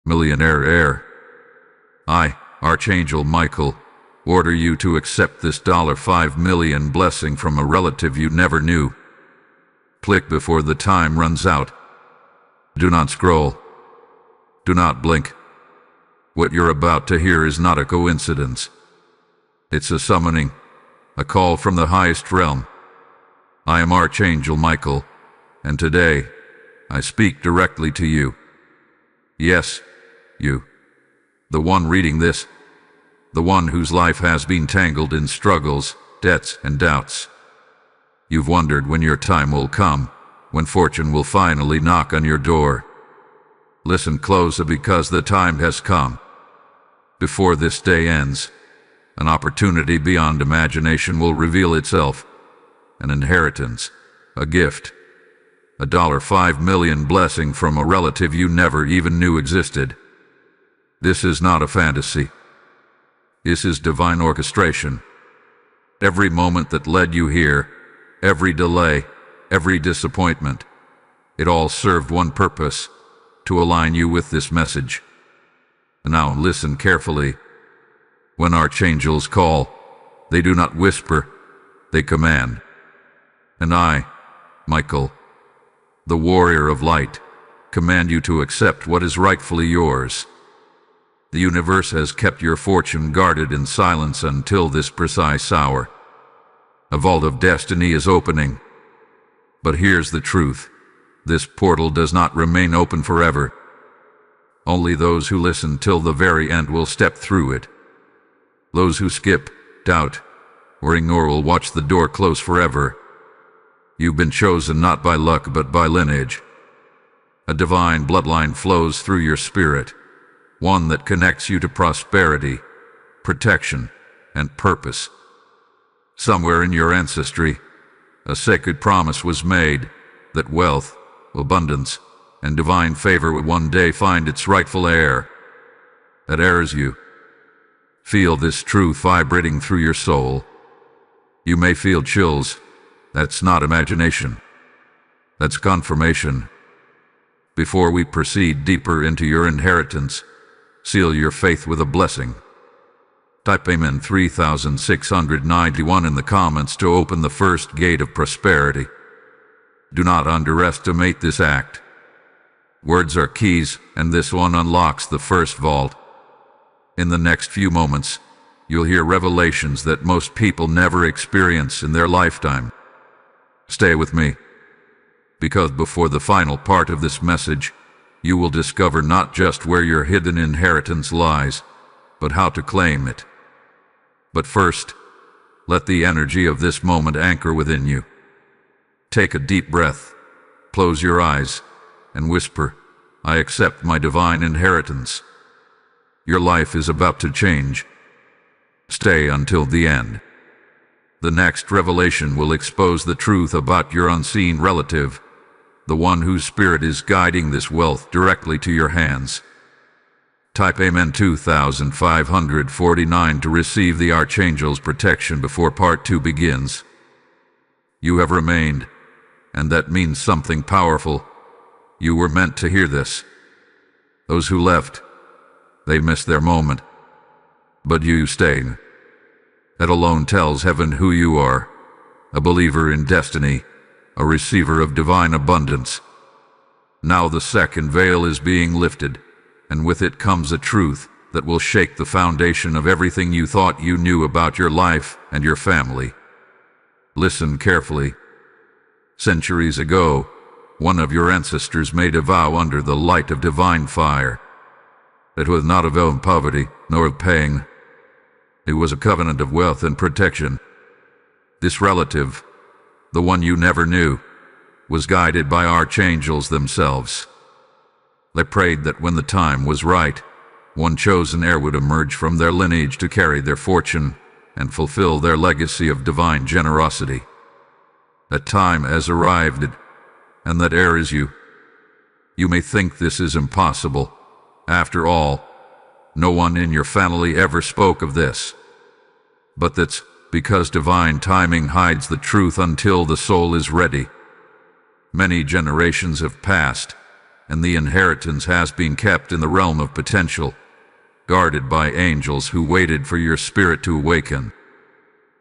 Millionaire heir. I, Archangel Michael, order you to accept this $5 million blessing from a relative you never knew. Click before the time runs out. Do not scroll. Do not blink. What you're about to hear is not a coincidence. It's a summoning, a call from the highest realm. I am Archangel Michael, and today I speak directly to you. Yes, you. The one reading this. The one whose life has been tangled in struggles, debts, and doubts. You've wondered when your time will come, when fortune will finally knock on your door. Listen closer, because the time has come. Before this day ends, an opportunity beyond imagination will reveal itself. An inheritance, a gift, a $5 million blessing from a relative you never even knew existed. This is not a fantasy. This is divine orchestration. Every moment that led you here, every delay, every disappointment, it all served one purpose: to align you with this message. Now listen carefully. When archangels call, they do not whisper, they command. And I, Michael, the warrior of light, command you to accept what is rightfully yours. The universe has kept your fortune guarded in silence until this precise hour. A vault of destiny is opening. But here's the truth. This portal does not remain open forever. Only those who listen till the very end will step through it. Those who skip, doubt, or ignore will watch the door close forever. You've been chosen not by luck but by lineage. A divine bloodline flows through your spirit, one that connects you to prosperity, protection, and purpose. Somewhere in your ancestry, a sacred promise was made that wealth, abundance, and divine favor would one day find its rightful heir. That heir is you. Feel this truth vibrating through your soul. You may feel chills. That's not imagination. That's confirmation. Before we proceed deeper into your inheritance, seal your faith with a blessing. Type Amen 3691 in the comments to open the first gate of prosperity. Do not underestimate this act. Words are keys, and this one unlocks the first vault. In the next few moments, you'll hear revelations that most people never experience in their lifetime. Stay with me, because before the final part of this message, you will discover not just where your hidden inheritance lies, but how to claim it. But first, let the energy of this moment anchor within you. Take a deep breath, close your eyes, and whisper, "I accept my divine inheritance." Your life is about to change. Stay until the end. The next revelation will expose the truth about your unseen relative, the one whose spirit is guiding this wealth directly to your hands. Type Amen 2549 to receive the Archangel's protection before part 2 begins. You have remained, and that means something powerful. You were meant to hear this. Those who left, they missed their moment. But you stayed. That alone tells heaven who you are: a believer in destiny, a receiver of divine abundance. Now the second veil is being lifted, and with it comes a truth that will shake the foundation of everything you thought you knew about your life and your family. Listen carefully. Centuries ago, one of your ancestors made a vow under the light of divine fire. It was not a vow of poverty, nor of pain. It was a covenant of wealth and protection. This relative, the one you never knew, was guided by archangels themselves. They prayed that when the time was right, one chosen heir would emerge from their lineage to carry their fortune and fulfill their legacy of divine generosity. That time has arrived, and that heir is you. You may think this is impossible. After all, no one in your family ever spoke of this. But that's because divine timing hides the truth until the soul is ready. Many generations have passed, and the inheritance has been kept in the realm of potential, guarded by angels who waited for your spirit to awaken.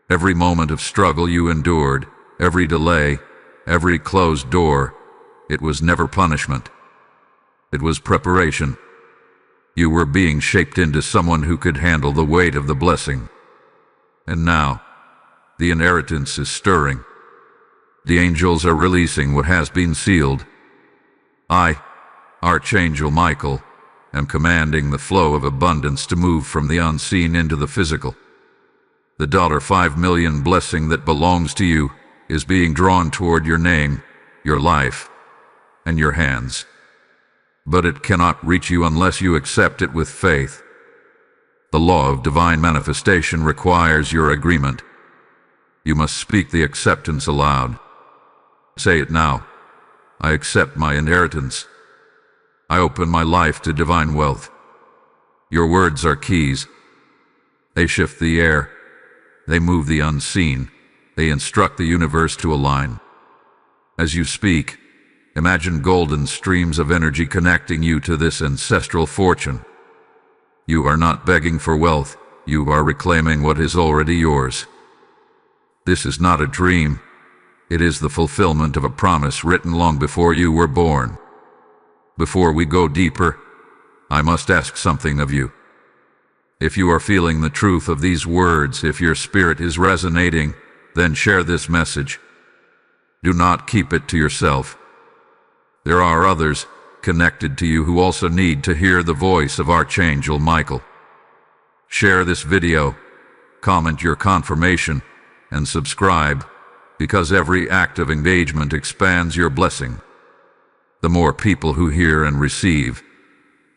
Every moment of struggle you endured, every delay, every closed door, it was never punishment. It was preparation. You were being shaped into someone who could handle the weight of the blessing. And now, the inheritance is stirring. The angels are releasing what has been sealed. I, Archangel Michael, am commanding the flow of abundance to move from the unseen into the physical. The $5 million blessing that belongs to you is being drawn toward your name, your life, and your hands. But it cannot reach you unless you accept it with faith. The law of divine manifestation requires your agreement. You must speak the acceptance aloud. Say it now. I accept my inheritance. I open my life to divine wealth. Your words are keys. They shift the air. They move the unseen. They instruct the universe to align. As you speak, imagine golden streams of energy connecting you to this ancestral fortune. You are not begging for wealth. You are reclaiming what is already yours. This is not a dream. It is the fulfillment of a promise written long before you were born. Before we go deeper, I must ask something of you. If you are feeling the truth of these words, if your spirit is resonating, then share this message. Do not keep it to yourself. There are others connected to you who also need to hear the voice of Archangel Michael. Share this video, comment your confirmation, and subscribe, because every act of engagement expands your blessing. The more people who hear and receive,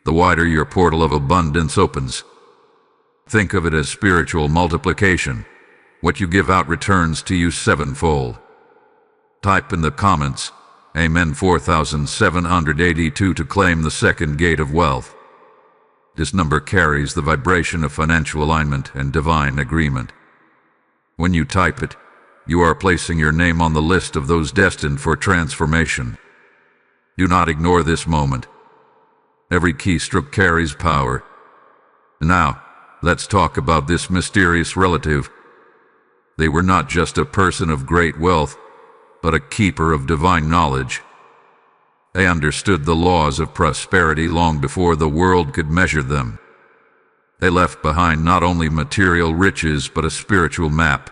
the wider your portal of abundance opens. Think of it as spiritual multiplication. What you give out returns to you sevenfold. Type in the comments, Amen 4782 to claim the second gate of wealth. This number carries the vibration of financial alignment and divine agreement. When you type it, you are placing your name on the list of those destined for transformation. Do not ignore this moment. Every keystroke carries power. Now, let's talk about this mysterious relative. They were not just a person of great wealth, but a keeper of divine knowledge. They understood the laws of prosperity long before the world could measure them. They left behind not only material riches, but a spiritual map,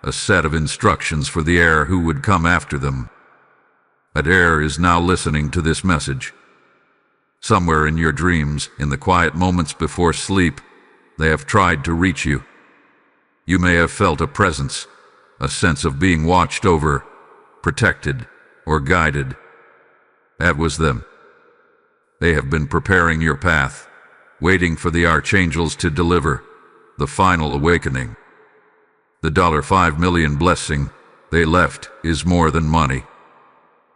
a set of instructions for the heir who would come after them. That heir is now listening to this message. Somewhere in your dreams, in the quiet moments before sleep, they have tried to reach you. You may have felt a presence, a sense of being watched over, protected, or guided. That was them. They have been preparing your path, waiting for the archangels to deliver the final awakening. The $5 million blessing they left is more than money.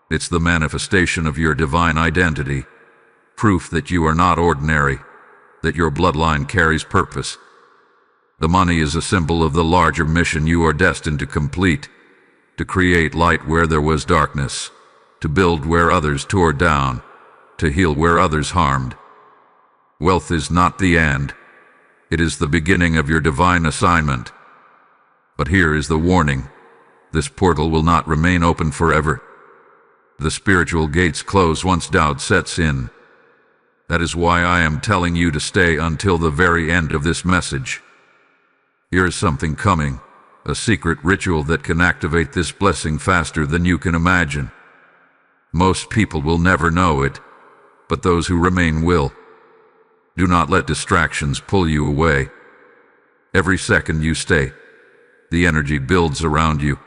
It's the manifestation of your divine identity, proof that you are not ordinary, that your bloodline carries purpose. The money is a symbol of the larger mission you are destined to complete, to create light where there was darkness, to build where others tore down, to heal where others harmed. Wealth is not the end. It is the beginning of your divine assignment. But here is the warning. This portal will not remain open forever. The spiritual gates close once doubt sets in. That is why I am telling you to stay until the very end of this message. Here is something coming, a secret ritual that can activate this blessing faster than you can imagine. Most people will never know it, but those who remain will. Do not let distractions pull you away. Every second you stay, the energy builds around you.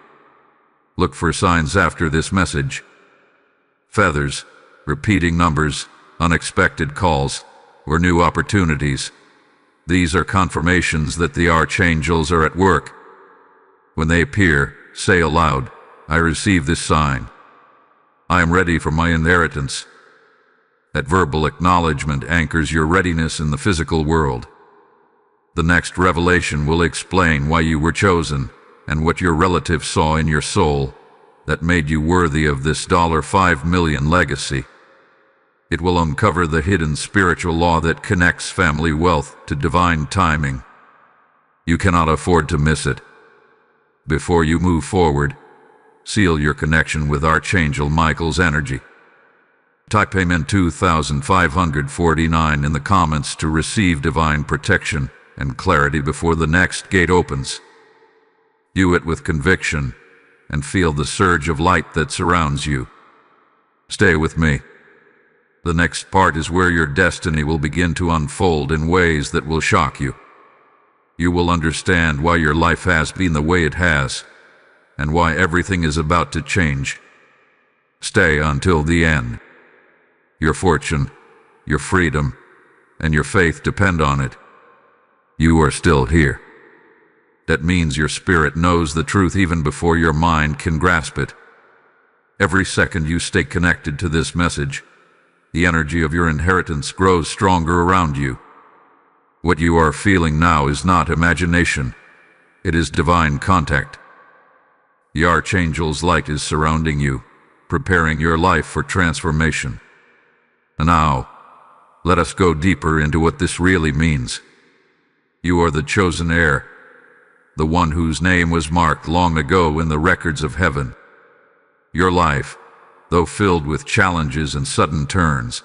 Look for signs after this message. Feathers, repeating numbers, unexpected calls, or new opportunities. These are confirmations that the archangels are at work. When they appear, say aloud, I receive this sign. I am ready for my inheritance. That verbal acknowledgement anchors your readiness in the physical world. The next revelation will explain why you were chosen and what your relative saw in your soul that made you worthy of this $5 million legacy. It will uncover the hidden spiritual law that connects family wealth to divine timing. You cannot afford to miss it. Before you move forward, seal your connection with Archangel Michael's energy. Type Amen 2549 in the comments to receive divine protection and clarity before the next gate opens. Do it with conviction and feel the surge of light that surrounds you. Stay with me. The next part is where your destiny will begin to unfold in ways that will shock you. You will understand why your life has been the way it has, and why everything is about to change. Stay until the end. Your fortune, your freedom, and your faith depend on it. You are still here. That means your spirit knows the truth even before your mind can grasp it. Every second you stay connected to this message, the energy of your inheritance grows stronger around you. What you are feeling now is not imagination. It is divine contact. The Archangel's light is surrounding you, preparing your life for transformation. And now, let us go deeper into what this really means. You are the chosen heir, the one whose name was marked long ago in the records of heaven. Your life, though filled with challenges and sudden turns,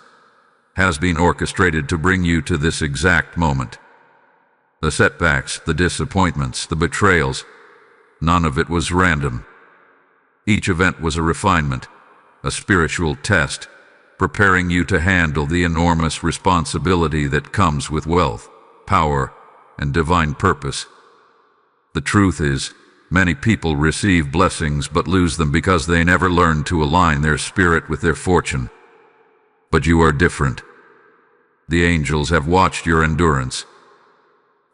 has been orchestrated to bring you to this exact moment. The setbacks, the disappointments, the betrayals, none of it was random. Each event was a refinement, a spiritual test, preparing you to handle the enormous responsibility that comes with wealth, power, and divine purpose. The truth is, many people receive blessings but lose them because they never learn to align their spirit with their fortune. But you are different. The angels have watched your endurance.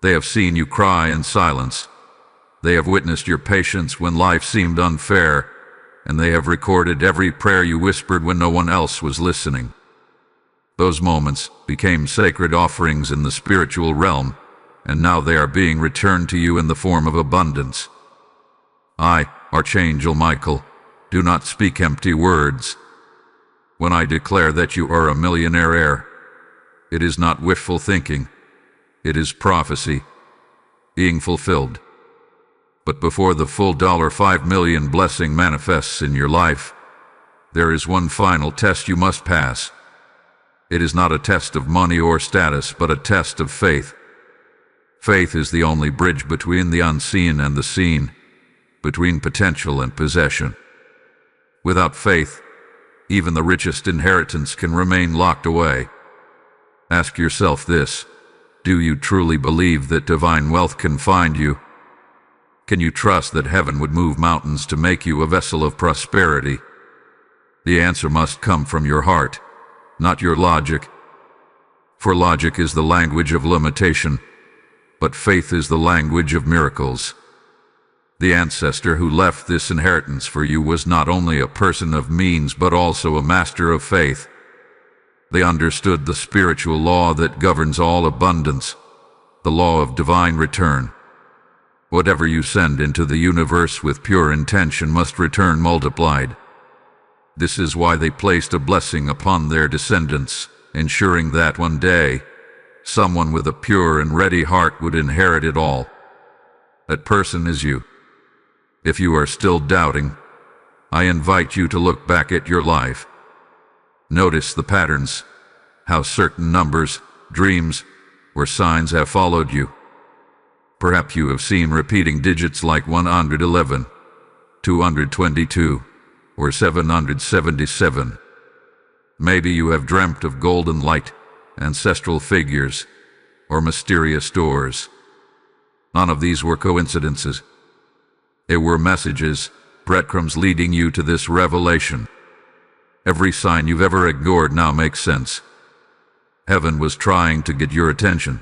They have seen you cry in silence. They have witnessed your patience when life seemed unfair, and they have recorded every prayer you whispered when no one else was listening. Those moments became sacred offerings in the spiritual realm, and now they are being returned to you in the form of abundance. I, Archangel Michael, do not speak empty words. When I declare that you are a millionaire heir, it is not wishful thinking. It is prophecy, being fulfilled. But before the full $5 million blessing manifests in your life, there is one final test you must pass. It is not a test of money or status, but a test of faith. Faith is the only bridge between the unseen and the seen, between potential and possession. Without faith, even the richest inheritance can remain locked away. Ask yourself this: do you truly believe that divine wealth can find you? Can you trust that heaven would move mountains to make you a vessel of prosperity? The answer must come from your heart, not your logic. For logic is the language of limitation, but faith is the language of miracles. The ancestor who left this inheritance for you was not only a person of means but also a master of faith. They understood the spiritual law that governs all abundance, the law of divine return. Whatever you send into the universe with pure intention must return multiplied. This is why they placed a blessing upon their descendants, ensuring that one day, someone with a pure and ready heart would inherit it all. That person is you. If you are still doubting, I invite you to look back at your life. Notice the patterns, how certain numbers, dreams, or signs have followed you. Perhaps you have seen repeating digits like 111, 222, or 777. Maybe you have dreamt of golden light, ancestral figures, or mysterious doors. None of these were coincidences. They were messages, breadcrumbs leading you to this revelation. Every sign you've ever ignored now makes sense. Heaven was trying to get your attention.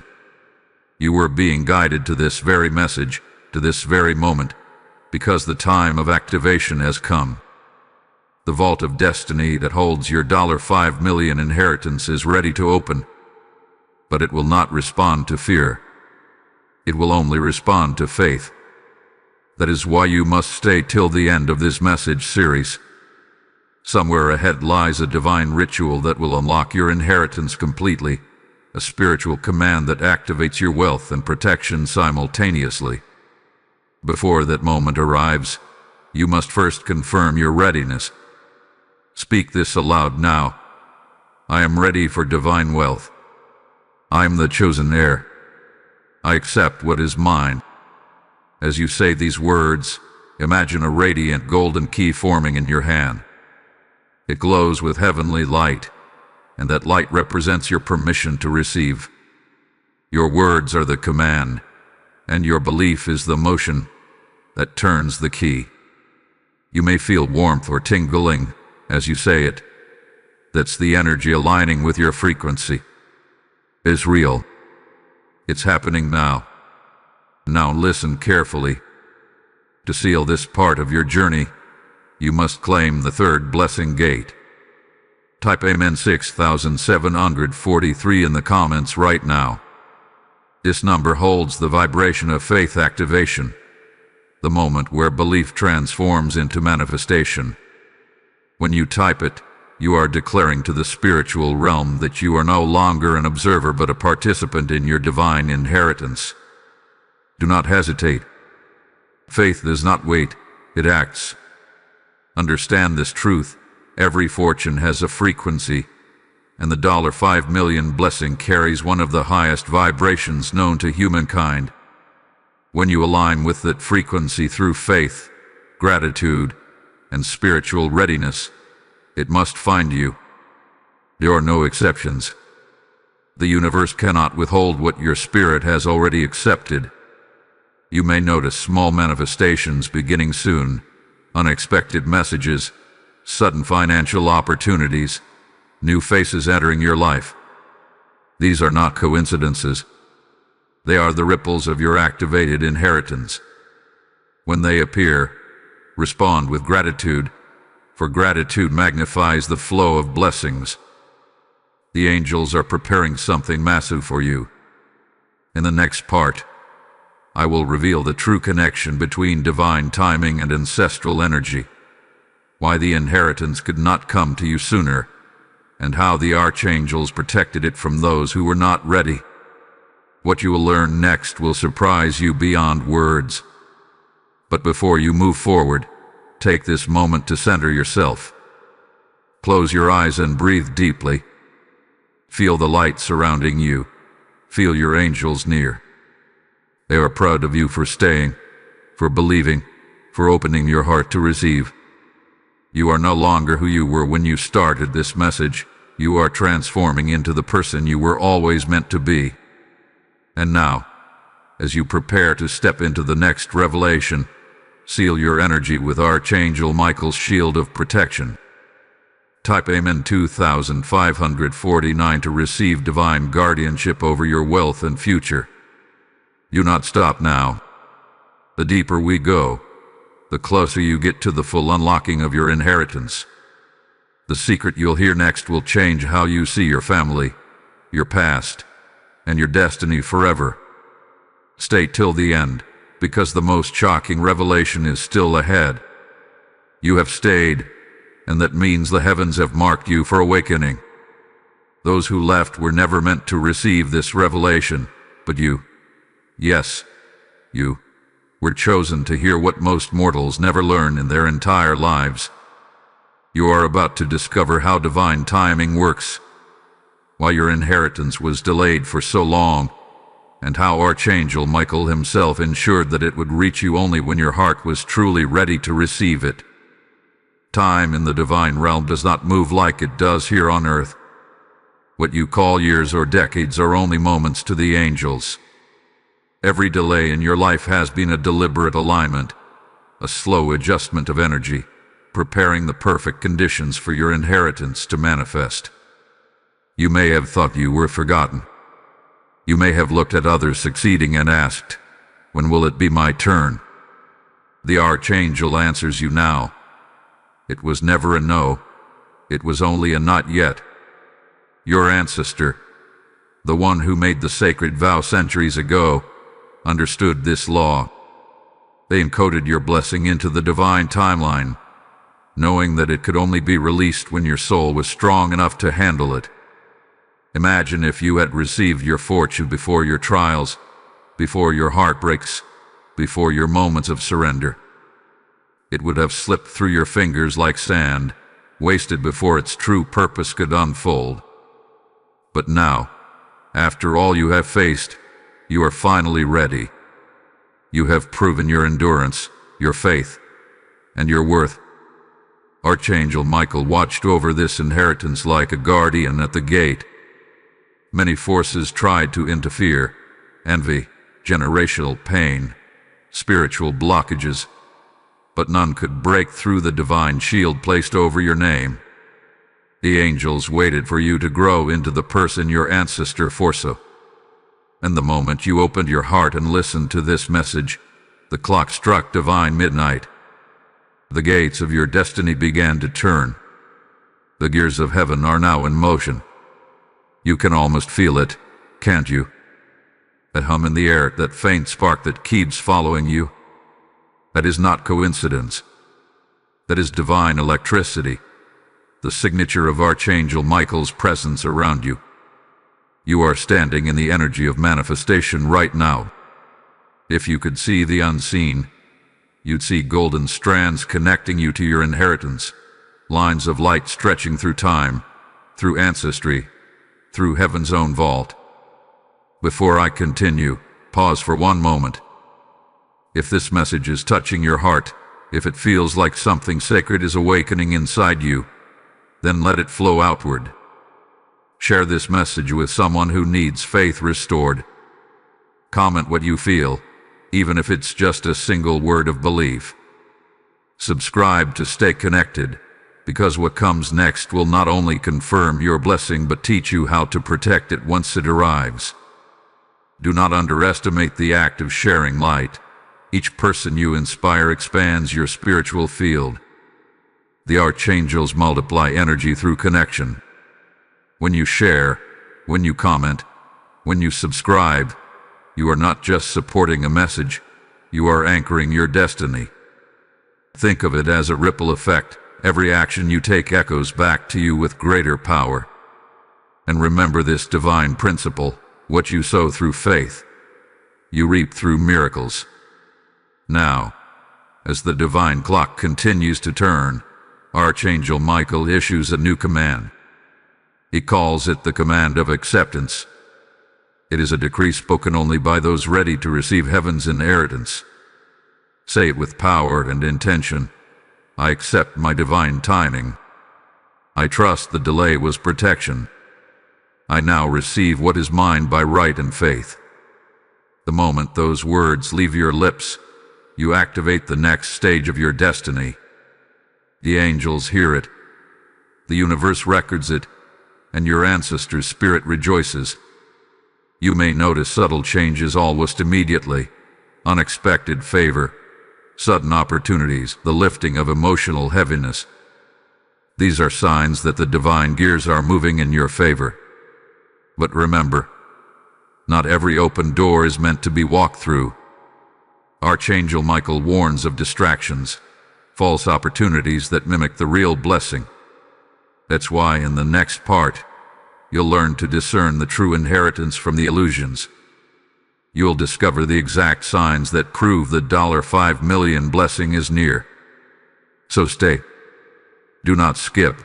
You were being guided to this very message, to this very moment, because the time of activation has come. The vault of destiny that holds your $5 million inheritance is ready to open, but it will not respond to fear. It will only respond to faith. That is why you must stay till the end of this message series. Somewhere ahead lies a divine ritual that will unlock your inheritance completely, a spiritual command that activates your wealth and protection simultaneously. Before that moment arrives, you must first confirm your readiness. Speak this aloud now. I am ready for divine wealth. I am the chosen heir. I accept what is mine. As you say these words, imagine a radiant golden key forming in your hand. It glows with heavenly light, and that light represents your permission to receive. Your words are the command, and your belief is the motion that turns the key. You may feel warmth or tingling as you say it. That's the energy aligning with your frequency. It's real. It's happening now. Now listen carefully. To seal this part of your journey, you must claim the third blessing gate. Type Amen 6743 in the comments right now. This number holds the vibration of faith activation, the moment where belief transforms into manifestation. When you type it, you are declaring to the spiritual realm that you are no longer an observer but a participant in your divine inheritance. Do not hesitate. Faith does not wait, it acts. Understand this truth. Every fortune has a frequency, and the $5 million blessing carries one of the highest vibrations known to humankind. When you align with that frequency through faith, gratitude, and spiritual readiness, it must find you. There are no exceptions. The universe cannot withhold what your spirit has already accepted. You may notice small manifestations beginning soon, unexpected messages, sudden financial opportunities, new faces entering your life. These are not coincidences. They are the ripples of your activated inheritance. When they appear, respond with gratitude, for gratitude magnifies the flow of blessings. The angels are preparing something massive for you. In the next part, I will reveal the true connection between divine timing and ancestral energy, why the inheritance could not come to you sooner, and how the archangels protected it from those who were not ready. What you will learn next will surprise you beyond words. But before you move forward, take this moment to center yourself. Close your eyes and breathe deeply. Feel the light surrounding you. Feel your angels near. They are proud of you for staying, for believing, for opening your heart to receive. You are no longer who you were when you started this message. You are transforming into the person you were always meant to be. And now, as you prepare to step into the next revelation, seal your energy with Archangel Michael's shield of protection. Type Amen 2549 to receive divine guardianship over your wealth and future. Do not stop now. The deeper we go, the closer you get to the full unlocking of your inheritance. The secret you'll hear next will change how you see your family, your past, and your destiny forever. Stay till the end, because the most shocking revelation is still ahead. You have stayed, and that means the heavens have marked you for awakening. Those who left were never meant to receive this revelation, but you, yes, you, were chosen to hear what most mortals never learn in their entire lives. You are about to discover how divine timing works, why your inheritance was delayed for so long, and how Archangel Michael himself ensured that it would reach you only when your heart was truly ready to receive it. Time in the divine realm does not move like it does here on earth. What you call years or decades are only moments to the angels. Every delay in your life has been a deliberate alignment, a slow adjustment of energy, preparing the perfect conditions for your inheritance to manifest. You may have thought you were forgotten. You may have looked at others succeeding and asked, "When will it be my turn?" The Archangel answers you now. It was never a no. It was only a not yet. Your ancestor, the one who made the sacred vow centuries ago, understood this law. They encoded your blessing into the divine timeline. knowing that it could only be released when your soul was strong enough to handle it. Imagine if you had received your fortune before your trials, before your heartbreaks, before your moments of surrender. It would have slipped through your fingers like sand, wasted before its true purpose could unfold. But now, after all you have faced, you are finally ready. You have proven your endurance, your faith, and your worth. Archangel Michael watched over this inheritance like a guardian at the gate. Many forces tried to interfere: envy, generational pain, spiritual blockages, but none could break through the divine shield placed over your name. The angels waited for you to grow into the person your ancestor foresaw. And the moment you opened your heart and listened to this message, the clock struck divine midnight. The gates of your destiny began to turn. The gears of heaven are now in motion. You can almost feel it, can't you? That hum in the air, that faint spark that keeps following you. That is not coincidence. That is divine electricity, the signature of Archangel Michael's presence around you. You are standing in the energy of manifestation right now. If you could see the unseen, you'd see golden strands connecting you to your inheritance, lines of light stretching through time, through ancestry, through heaven's own vault. Before I continue, pause for one moment. If this message is touching your heart, if it feels like something sacred is awakening inside you, then let it flow outward. Share this message with someone who needs faith restored. Comment what you feel, even if it's just a single word of belief. Subscribe to stay connected, because what comes next will not only confirm your blessing but teach you how to protect it once it arrives. Do not underestimate the act of sharing light. Each person you inspire expands your spiritual field. The archangels multiply energy through connection. When you share, when you comment, when you subscribe, you are not just supporting a message, you are anchoring your destiny. Think of it as a ripple effect. Every action you take echoes back to you with greater power. And remember this divine principle: what you sow through faith, you reap through miracles. Now, as the divine clock continues to turn, Archangel Michael issues a new command. He calls it the command of acceptance. It is a decree spoken only by those ready to receive heaven's inheritance. Say it with power and intention. I accept my divine timing. I trust the delay was protection. I now receive what is mine by right and faith. The moment those words leave your lips, you activate the next stage of your destiny. The angels hear it. The universe records it, and your ancestor's spirit rejoices. You may notice subtle changes almost immediately: unexpected favor, sudden opportunities, the lifting of emotional heaviness. These are signs that the divine gears are moving in your favor. But remember, not every open door is meant to be walked through. Archangel Michael warns of distractions, false opportunities that mimic the real blessing. That's why in the next part, you'll learn to discern the true inheritance from the illusions. You'll discover the exact signs that prove the $5 million blessing is near. So stay. Do not skip.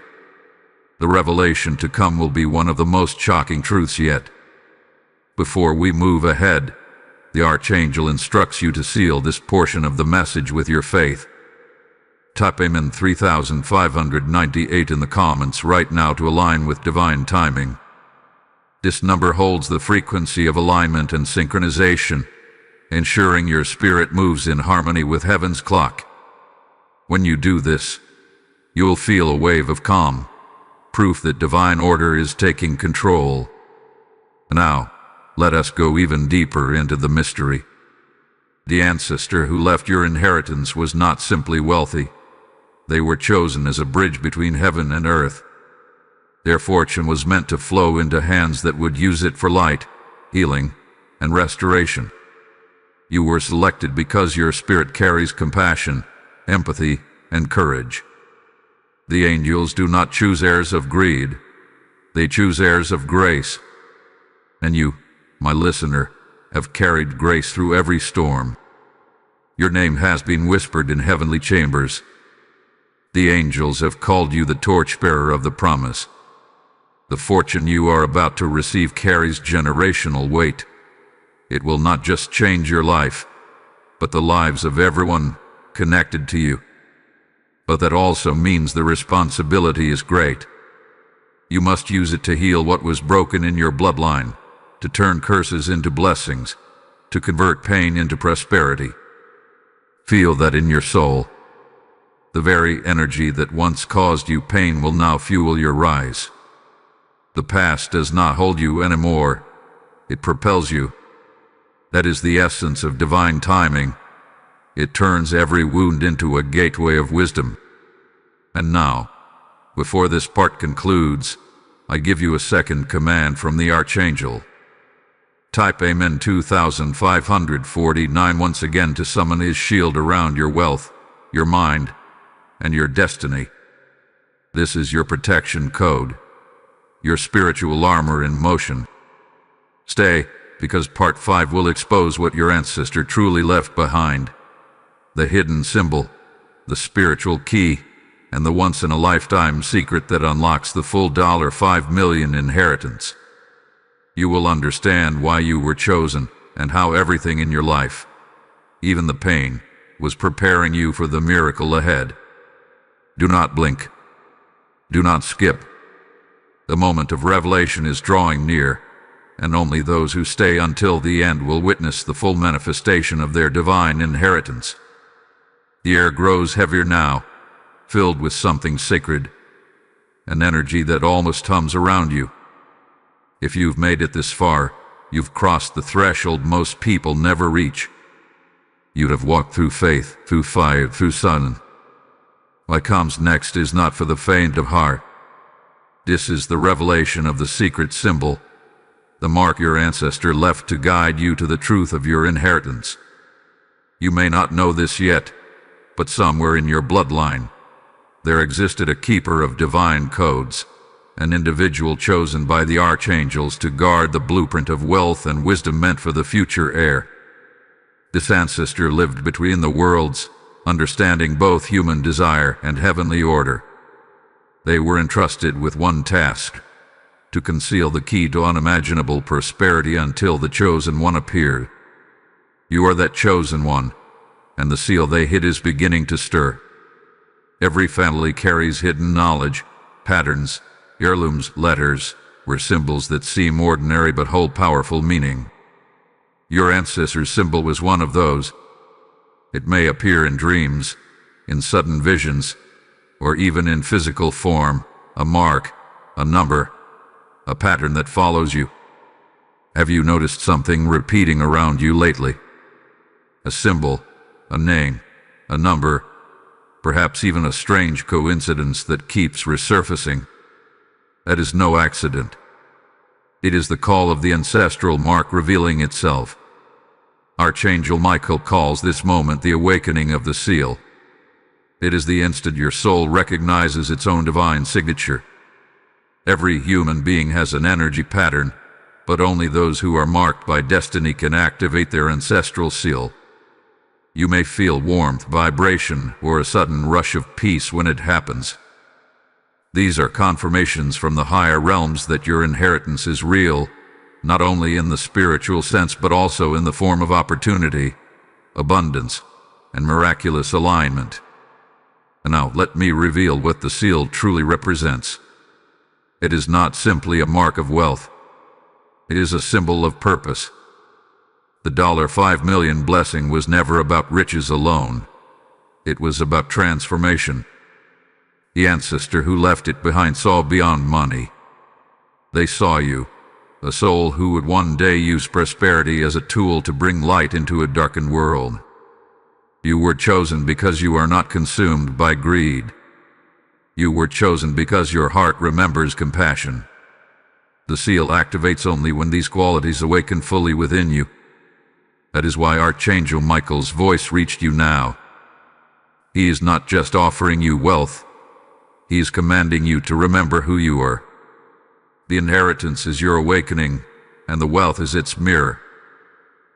The revelation to come will be one of the most shocking truths yet. Before we move ahead, the Archangel instructs you to seal this portion of the message with your faith. Type Amen 3598 in the comments right now to align with divine timing. This number holds the frequency of alignment and synchronization, ensuring your spirit moves in harmony with heaven's clock. When you do this, you will feel a wave of calm, proof that divine order is taking control. Now, let us go even deeper into the mystery. The ancestor who left your inheritance was not simply wealthy. They were chosen as a bridge between heaven and earth. Their fortune was meant to flow into hands that would use it for light, healing, and restoration. You were selected because your spirit carries compassion, empathy, and courage. The angels do not choose heirs of greed. They choose heirs of grace. And you, my listener, have carried grace through every storm. Your name has been whispered in heavenly chambers. The angels have called you the torchbearer of the promise. The fortune you are about to receive carries generational weight. It will not just change your life, but the lives of everyone connected to you. But that also means the responsibility is great. You must use it to heal what was broken in your bloodline, to turn curses into blessings, to convert pain into prosperity. Feel that in your soul. The very energy that once caused you pain will now fuel your rise. The past does not hold you anymore. It propels you. That is the essence of divine timing. It turns every wound into a gateway of wisdom. And now, before this part concludes, I give you a second command from the Archangel. Type Amen 2549 once again to summon his shield around your wealth, your mind, and your destiny. This is your protection code, your spiritual armor in motion. Stay, because part 5 will expose what your ancestor truly left behind. The hidden symbol, the spiritual key, and the once-in-a-lifetime secret that unlocks the full $5 million inheritance. You will understand why you were chosen and how everything in your life, even the pain, was preparing you for the miracle ahead. Do not blink. Do not skip. The moment of revelation is drawing near, and only those who stay until the end will witness the full manifestation of their divine inheritance. The air grows heavier now, filled with something sacred, an energy that almost hums around you. If you've made it this far, you've crossed the threshold most people never reach. You have walked through faith, through fire, through sun. What comes next is not for the faint of heart. This is the revelation of the secret symbol, the mark your ancestor left to guide you to the truth of your inheritance. You may not know this yet, but somewhere in your bloodline, there existed a keeper of divine codes, an individual chosen by the archangels to guard the blueprint of wealth and wisdom meant for the future heir. This ancestor lived between the worlds, understanding both human desire and heavenly order. They were entrusted with one task: to conceal the key to unimaginable prosperity until the chosen one appeared. You are that chosen one, and the seal they hid is beginning to stir. Every family carries hidden knowledge, patterns, heirlooms, letters, or symbols that seem ordinary but hold powerful meaning. Your ancestor's symbol was one of those. It may appear in dreams, in sudden visions, or even in physical form, a mark, a number, a pattern that follows you. Have you noticed something repeating around you lately? A symbol, a name, a number, perhaps even a strange coincidence that keeps resurfacing. That is no accident. It is the call of the ancestral mark revealing itself. Archangel Michael calls this moment the awakening of the seal. It is the instant your soul recognizes its own divine signature. Every human being has an energy pattern, but only those who are marked by destiny can activate their ancestral seal. You may feel warmth, vibration, or a sudden rush of peace when it happens. These are confirmations from the higher realms that your inheritance is real, not only in the spiritual sense but also in the form of opportunity, abundance, and miraculous alignment. And now let me reveal what the seal truly represents. It is not simply a mark of wealth. It is a symbol of purpose. The $5 million blessing was never about riches alone. It was about transformation. The ancestor who left it behind saw beyond money. They saw you, a soul who would one day use prosperity as a tool to bring light into a darkened world. You were chosen because you are not consumed by greed. You were chosen because your heart remembers compassion. The seal activates only when these qualities awaken fully within you. That is why Archangel Michael's voice reached you now. He is not just offering you wealth. He is commanding you to remember who you are. The inheritance is your awakening, and the wealth is its mirror.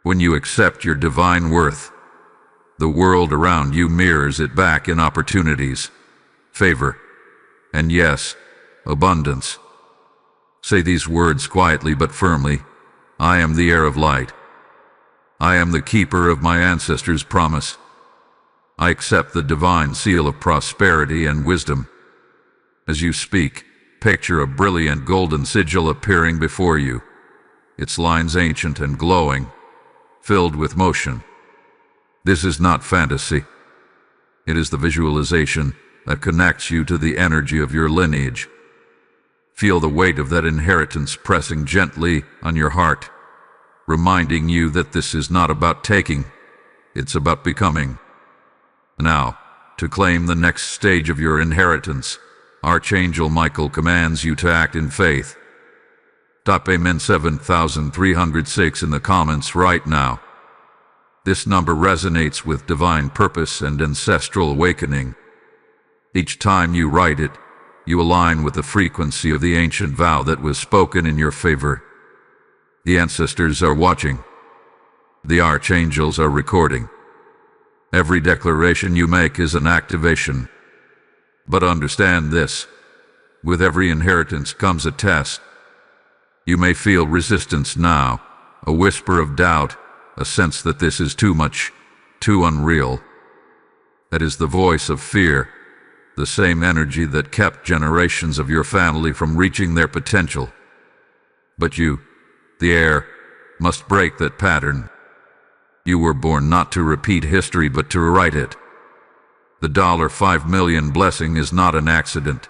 When you accept your divine worth, the world around you mirrors it back in opportunities, favor, and yes, abundance. Say these words quietly but firmly. I am the heir of light. I am the keeper of my ancestors' promise. I accept the divine seal of prosperity and wisdom. As you speak, picture a brilliant golden sigil appearing before you, its lines ancient and glowing, filled with motion. This is not fantasy. It is the visualization that connects you to the energy of your lineage. Feel the weight of that inheritance pressing gently on your heart, reminding you that this is not about taking, it's about becoming. Now, to claim the next stage of your inheritance, Archangel Michael commands you to act in faith. Type Amen 7306 in the comments right now. This number resonates with divine purpose and ancestral awakening. Each time you write it, you align with the frequency of the ancient vow that was spoken in your favor. The ancestors are watching. The archangels are recording. Every declaration you make is an activation. But understand this, with every inheritance comes a test. You may feel resistance now, a whisper of doubt, a sense that this is too much, too unreal. That is the voice of fear, the same energy that kept generations of your family from reaching their potential. But you, the heir, must break that pattern. You were born not to repeat history but to rewrite it. The $5 million blessing is not an accident.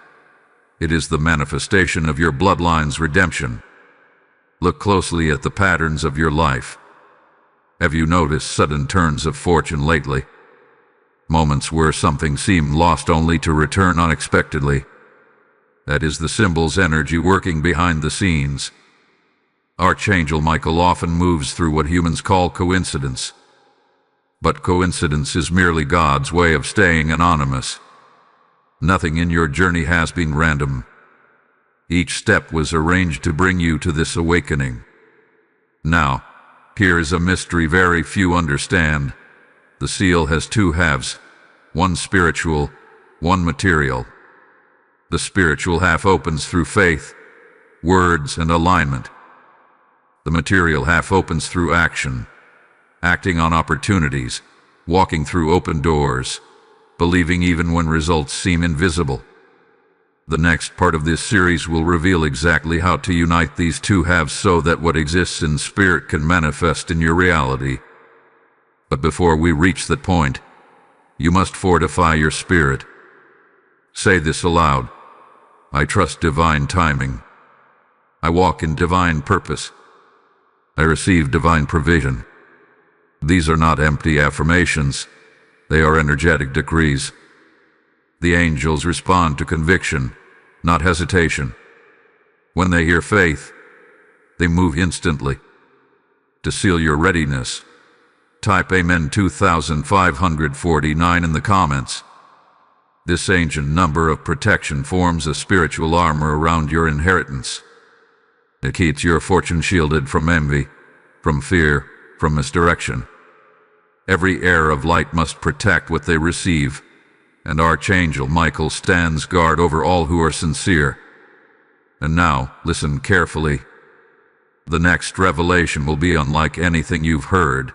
It is the manifestation of your bloodline's redemption. Look closely at the patterns of your life. Have you noticed sudden turns of fortune lately? Moments where something seemed lost only to return unexpectedly. That is the symbol's energy working behind the scenes. Archangel Michael often moves through what humans call coincidence. But coincidence is merely God's way of staying anonymous. Nothing in your journey has been random. Each step was arranged to bring you to this awakening. Now, here is a mystery very few understand. The seal has two halves, one spiritual, one material. The spiritual half opens through faith, words, and alignment. The material half opens through action, acting on opportunities, walking through open doors, believing even when results seem invisible. The next part of this series will reveal exactly how to unite these two halves so that what exists in spirit can manifest in your reality. But before we reach that point, you must fortify your spirit. Say this aloud. I trust divine timing. I walk in divine purpose. I receive divine provision. These are not empty affirmations. They are energetic decrees. The angels respond to conviction, not hesitation. When they hear faith, they move instantly. To seal your readiness, type Amen 2549 in the comments. This ancient number of protection forms a spiritual armor around your inheritance. It keeps your fortune shielded from envy, from fear, from misdirection. Every heir of light must protect what they receive, and Archangel Michael stands guard over all who are sincere. And now, listen carefully. The next revelation will be unlike anything you've heard.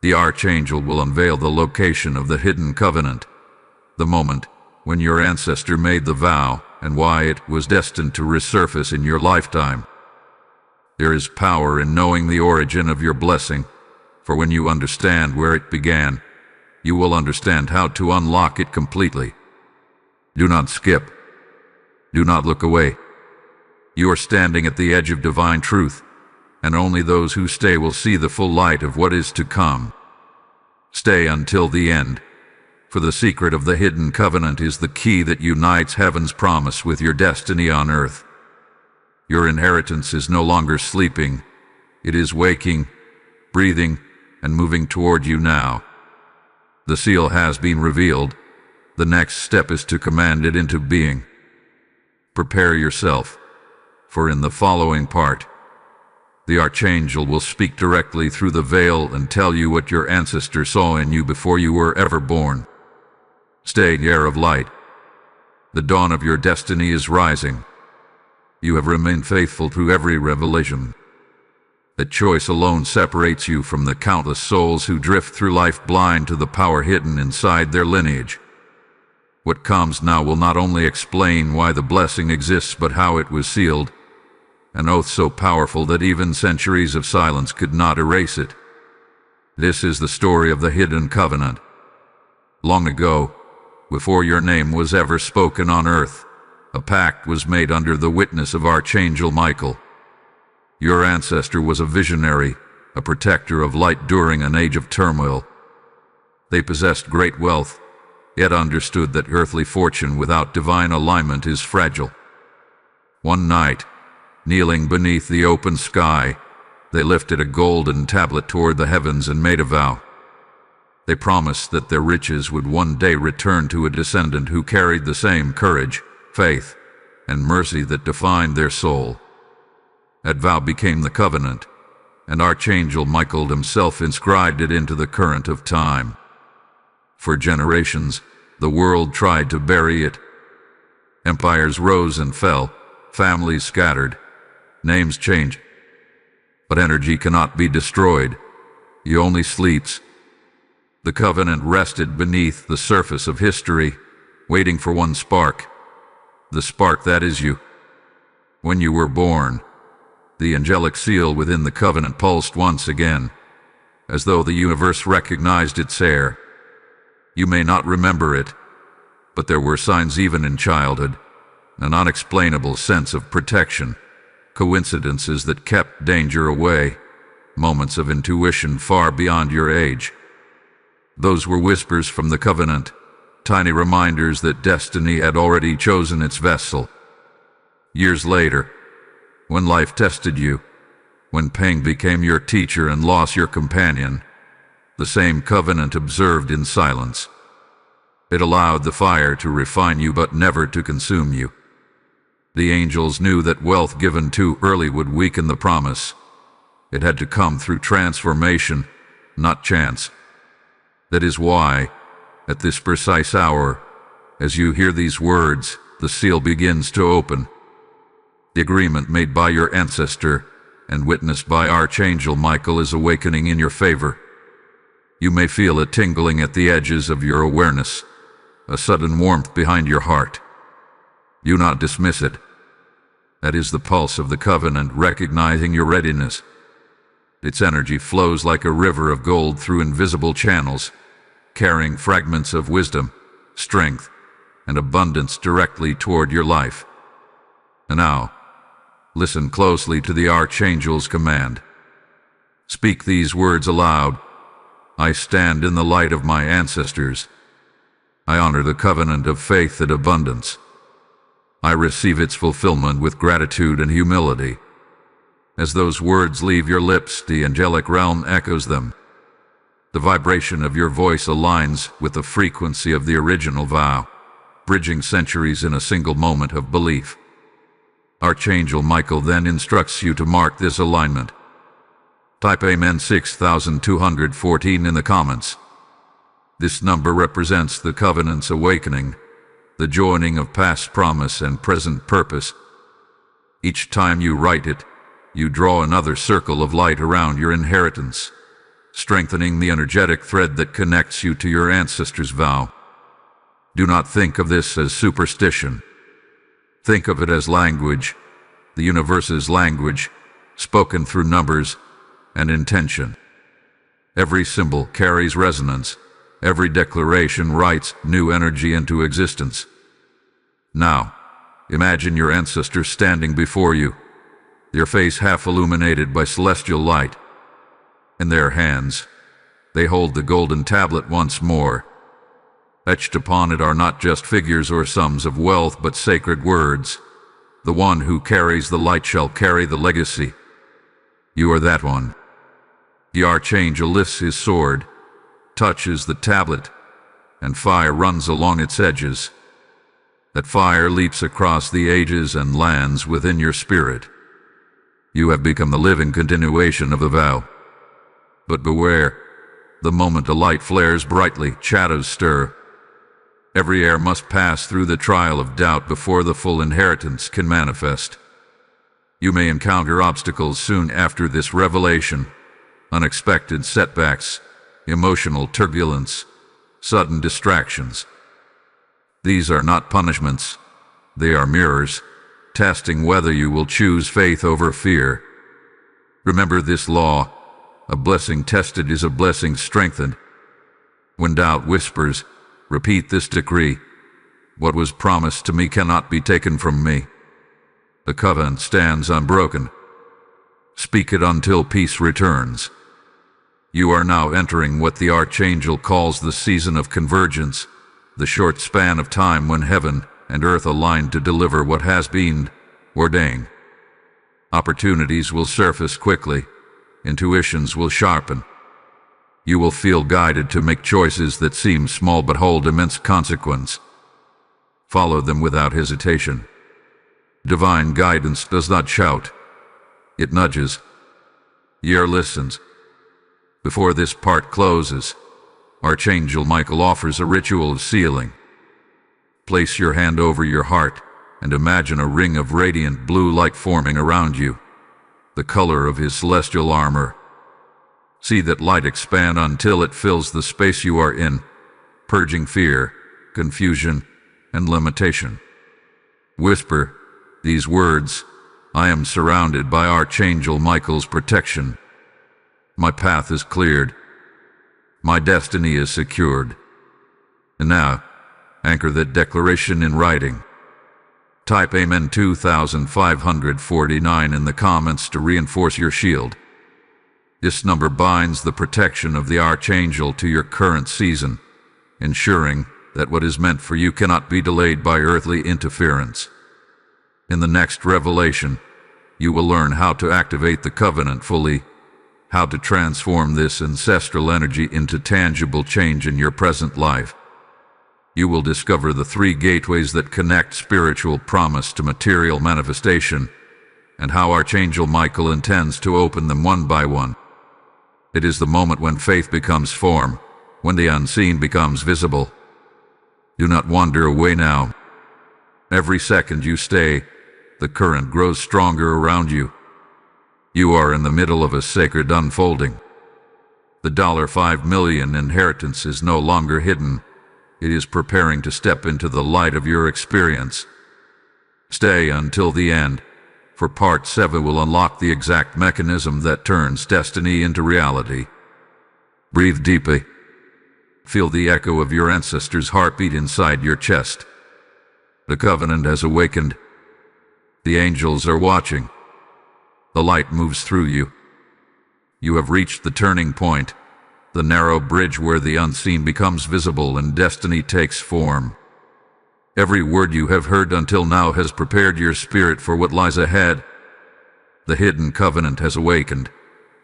The Archangel will unveil the location of the hidden covenant, the moment when your ancestor made the vow and why it was destined to resurface in your lifetime. There is power in knowing the origin of your blessing, for when you understand where it began, you will understand how to unlock it completely. Do not skip. Do not look away. You are standing at the edge of divine truth, and only those who stay will see the full light of what is to come. Stay until the end, for the secret of the hidden covenant is the key that unites heaven's promise with your destiny on earth. Your inheritance is no longer sleeping. It is waking, breathing, and moving toward you now. The seal has been revealed. The next step is to command it into being. Prepare yourself, for in the following part, the Archangel will speak directly through the veil and tell you what your ancestor saw in you before you were ever born. Stay, heir of light. The dawn of your destiny is rising. You have remained faithful through every revelation. That choice alone separates you from the countless souls who drift through life blind to the power hidden inside their lineage. What comes now will not only explain why the blessing exists, but how it was sealed, an oath so powerful that even centuries of silence could not erase it. This is the story of the hidden covenant. Long ago, before your name was ever spoken on earth, a pact was made under the witness of Archangel Michael. Your ancestor was a visionary, a protector of light during an age of turmoil. They possessed great wealth, yet understood that earthly fortune without divine alignment is fragile. One night, kneeling beneath the open sky, they lifted a golden tablet toward the heavens and made a vow. They promised that their riches would one day return to a descendant who carried the same courage, faith, and mercy that defined their soul. That vow became the covenant, and Archangel Michael himself inscribed it into the current of time. For generations, the world tried to bury it. Empires rose and fell, families scattered, names changed. But energy cannot be destroyed. It only sleeps. The covenant rested beneath the surface of history, waiting for one spark. The spark that is you. When you were born, the angelic seal within the covenant pulsed once again, as though the universe recognized its heir. You may not remember it, but there were signs even in childhood, an unexplainable sense of protection, coincidences that kept danger away, moments of intuition far beyond your age. Those were whispers from the covenant, tiny reminders that destiny had already chosen its vessel. Years later, when life tested you, when pain became your teacher and loss your companion, the same covenant observed in silence. It allowed the fire to refine you but never to consume you. The angels knew that wealth given too early would weaken the promise. It had to come through transformation, not chance. That is why, at this precise hour, as you hear these words, the seal begins to open. The agreement made by your ancestor and witnessed by Archangel Michael is awakening in your favor. You may feel a tingling at the edges of your awareness, a sudden warmth behind your heart. Do not dismiss it. That is the pulse of the covenant recognizing your readiness. Its energy flows like a river of gold through invisible channels, carrying fragments of wisdom, strength, and abundance directly toward your life. And now, listen closely to the Archangel's command. Speak these words aloud. I stand in the light of my ancestors. I honor the covenant of faith and abundance. I receive its fulfillment with gratitude and humility. As those words leave your lips, the angelic realm echoes them. The vibration of your voice aligns with the frequency of the original vow, bridging centuries in a single moment of belief. Archangel Michael then instructs you to mark this alignment. Type Amen 6214 in the comments. This number represents the covenant's awakening, the joining of past promise and present purpose. Each time you write it, you draw another circle of light around your inheritance, strengthening the energetic thread that connects you to your ancestors' vow. Do not think of this as superstition. Think of it as language, the universe's language, spoken through numbers and intention. Every symbol carries resonance. Every declaration writes new energy into existence. Now, imagine your ancestors standing before you, their face half illuminated by celestial light. In their hands, they hold the golden tablet once more. Etched upon it are not just figures or sums of wealth, but sacred words. The one who carries the light shall carry the legacy. You are that one. The Archangel lifts his sword, touches the tablet, and fire runs along its edges. That fire leaps across the ages and lands within your spirit. You have become the living continuation of the vow. But beware, the moment a light flares brightly, shadows stir. Every heir must pass through the trial of doubt before the full inheritance can manifest. You may encounter obstacles soon after this revelation, unexpected setbacks, emotional turbulence, sudden distractions. These are not punishments, they are mirrors, testing whether you will choose faith over fear. Remember this law: a blessing tested is a blessing strengthened. When doubt whispers, repeat this decree: what was promised to me cannot be taken from me. The covenant stands unbroken. Speak it until peace returns. You are now entering what the Archangel calls the season of convergence, the short span of time when heaven and earth align to deliver what has been ordained. Opportunities will surface quickly. Intuitions will sharpen. You will feel guided to make choices that seem small but hold immense consequence. Follow them without hesitation. Divine guidance does not shout. It nudges. Ear listens. Before this part closes, Archangel Michael offers a ritual of sealing. Place your hand over your heart and imagine a ring of radiant blue light forming around you, the color of his celestial armor. See that light expand until it fills the space you are in, purging fear, confusion, and limitation. Whisper these words: I am surrounded by Archangel Michael's protection. My path is cleared. My destiny is secured. And now, anchor that declaration in writing. Type Amen 2549 in the comments to reinforce your shield. This number binds the protection of the Archangel to your current season, ensuring that what is meant for you cannot be delayed by earthly interference. In the next revelation, you will learn how to activate the covenant fully, how to transform this ancestral energy into tangible change in your present life. You will discover the 3 gateways that connect spiritual promise to material manifestation, and how Archangel Michael intends to open them one by one. It is the moment when faith becomes form, when the unseen becomes visible. Do not wander away now. Every second you stay, the current grows stronger around you. You are in the middle of a sacred unfolding. The $5 million inheritance is no longer hidden. It is preparing to step into the light of your experience. Stay until the end, for Part 7 will unlock the exact mechanism that turns destiny into reality. Breathe deeply. Feel the echo of your ancestors' heartbeat inside your chest. The covenant has awakened. The angels are watching. The light moves through you. You have reached the turning point, the narrow bridge where the unseen becomes visible and destiny takes form. Every word you have heard until now has prepared your spirit for what lies ahead. The hidden covenant has awakened.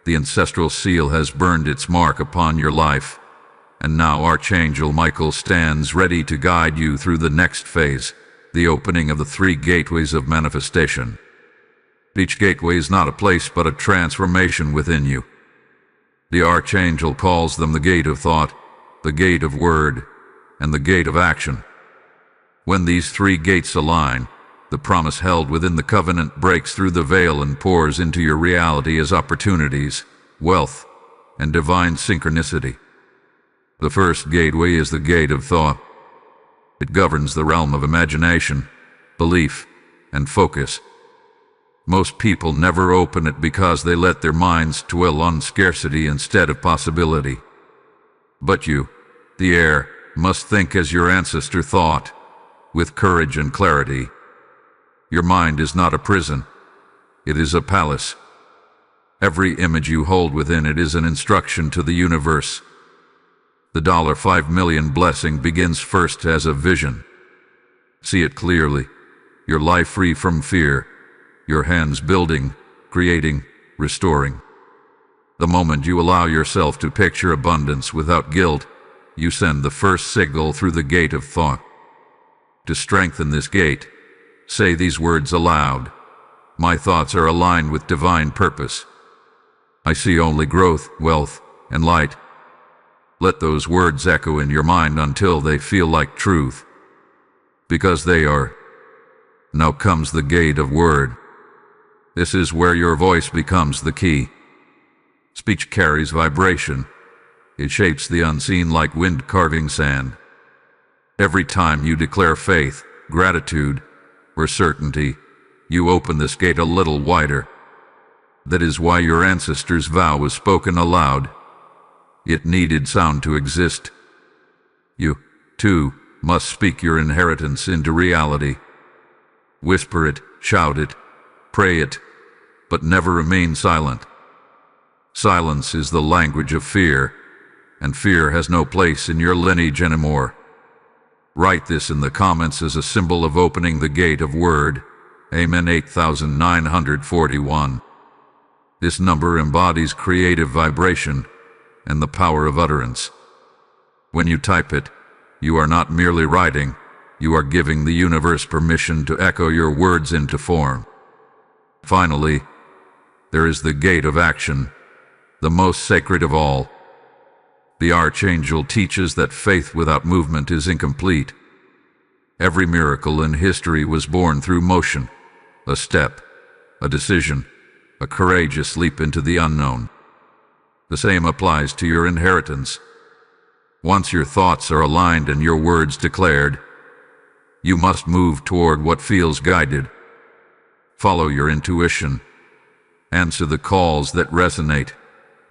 The ancestral seal has burned its mark upon your life. And now Archangel Michael stands ready to guide you through the next phase, the opening of the 3 gateways of manifestation. Each gateway is not a place but a transformation within you. The Archangel calls them the gate of thought, the gate of word, and the gate of action. When these 3 gates align, the promise held within the covenant breaks through the veil and pours into your reality as opportunities, wealth, and divine synchronicity. The first gateway is the gate of thought. It governs the realm of imagination, belief, and focus. Most people never open it because they let their minds dwell on scarcity instead of possibility. But you, the heir, must think as your ancestor thought, with courage and clarity. Your mind is not a prison. It is a palace. Every image you hold within it is an instruction to the universe. The $5 million blessing begins first as a vision. See it clearly, your life free from fear, your hands building, creating, restoring. The moment you allow yourself to picture abundance without guilt, you send the first signal through the gate of thought. To strengthen this gate, say these words aloud. My thoughts are aligned with divine purpose. I see only growth, wealth, and light. Let those words echo in your mind until they feel like truth. Because they are. Now comes the gate of word. This is where your voice becomes the key. Speech carries vibration. It shapes the unseen like wind carving sand. Every time you declare faith, gratitude, or certainty, you open this gate a little wider. That is why your ancestors' vow was spoken aloud. It needed sound to exist. You, too, must speak your inheritance into reality. Whisper it, shout it, pray it, but never remain silent. Silence is the language of fear, and fear has no place in your lineage anymore. Write this in the comments as a symbol of opening the gate of word. Amen. 8941. This number embodies creative vibration and the power of utterance. When you type it, you are not merely writing, you are giving the universe permission to echo your words into form. Finally, there is the gate of action, the most sacred of all. The Archangel teaches that faith without movement is incomplete. Every miracle in history was born through motion, a step, a decision, a courageous leap into the unknown. The same applies to your inheritance. Once your thoughts are aligned and your words declared, you must move toward what feels guided. Follow your intuition. Answer the calls that resonate.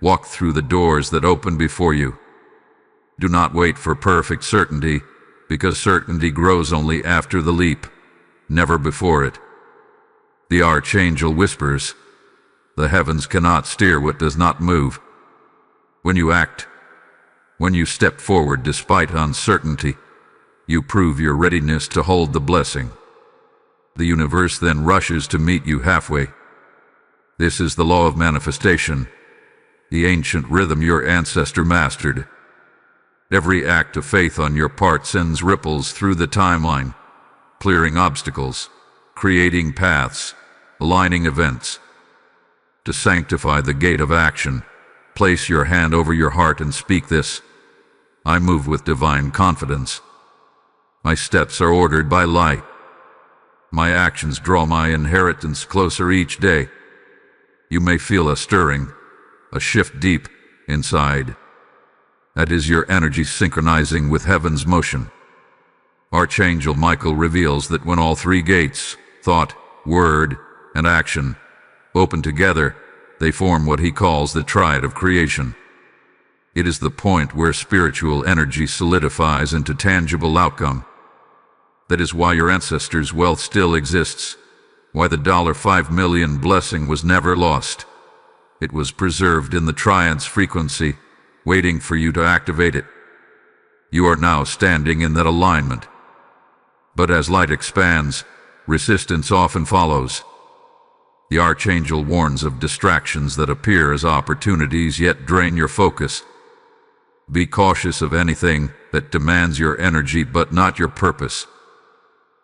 Walk through the doors that open before you. Do not wait for perfect certainty, because certainty grows only after the leap, never before it. The Archangel whispers, the heavens cannot steer what does not move. When you act, when you step forward despite uncertainty, you prove your readiness to hold the blessing. The universe then rushes to meet you halfway. This is the law of manifestation, the ancient rhythm your ancestor mastered. Every act of faith on your part sends ripples through the timeline, clearing obstacles, creating paths, aligning events. To sanctify the gate of action, place your hand over your heart and speak this. I move with divine confidence. My steps are ordered by light. My actions draw my inheritance closer each day. You may feel a stirring, a shift deep inside. That is your energy synchronizing with heaven's motion. Archangel Michael reveals that when all three gates, thought, word, and action, open together, they form what he calls the triad of creation. It is the point where spiritual energy solidifies into tangible outcome. That is why your ancestors' wealth still exists, why the $5 million blessing was never lost. It was preserved in the triad's frequency, waiting for you to activate it. You are now standing in that alignment. But as light expands, resistance often follows. The Archangel warns of distractions that appear as opportunities yet drain your focus. Be cautious of anything that demands your energy but not your purpose.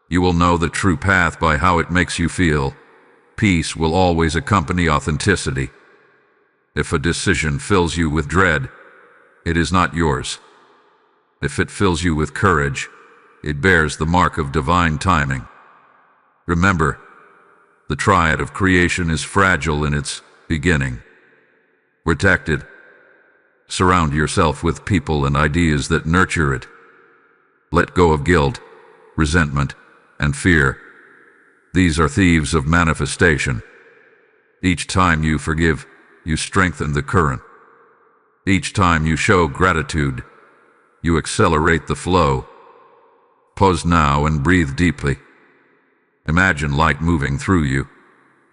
You will know the true path by how it makes you feel. Peace will always accompany authenticity. If a decision fills you with dread, it is not yours. If it fills you with courage, it bears the mark of divine timing. Remember, the triad of creation is fragile in its beginning. Protect it. Surround yourself with people and ideas that nurture it. Let go of guilt, resentment, and fear. These are thieves of manifestation. Each time you forgive, you strengthen the current. Each time you show gratitude, you accelerate the flow. Pause now and breathe deeply. Imagine light moving through you,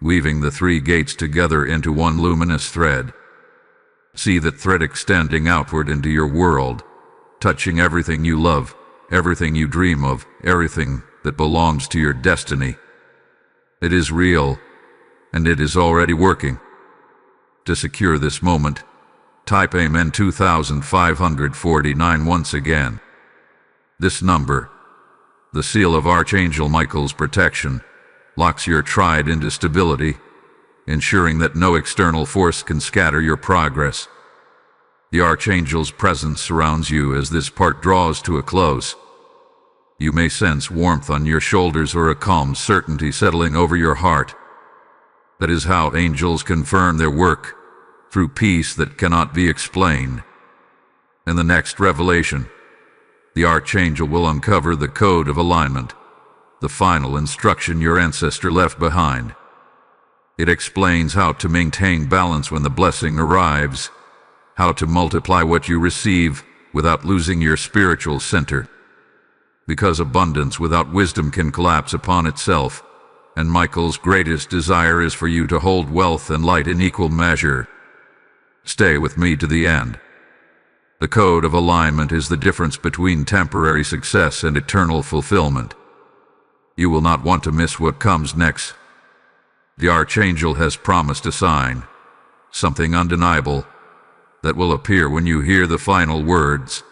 weaving the three gates together into one luminous thread. See that thread extending outward into your world, touching everything you love, everything you dream of, everything that belongs to your destiny. It is real, and it is already working. To secure this moment, Type Amen 2549 once again. This number, the seal of Archangel Michael's protection, locks your triad into stability, ensuring that no external force can scatter your progress. The Archangel's presence surrounds you as this part draws to a close. You may sense warmth on your shoulders or a calm certainty settling over your heart. That is how angels confirm their work, through peace that cannot be explained. In the next revelation, the Archangel will uncover the code of alignment, the final instruction your ancestor left behind. It explains how to maintain balance when the blessing arrives, how to multiply what you receive without losing your spiritual center. Because abundance without wisdom can collapse upon itself, and Michael's greatest desire is for you to hold wealth and light in equal measure. Stay with me to the end. The code of alignment is the difference between temporary success and eternal fulfillment. You will not want to miss what comes next. The Archangel has promised a sign, something undeniable, that will appear when you hear the final words.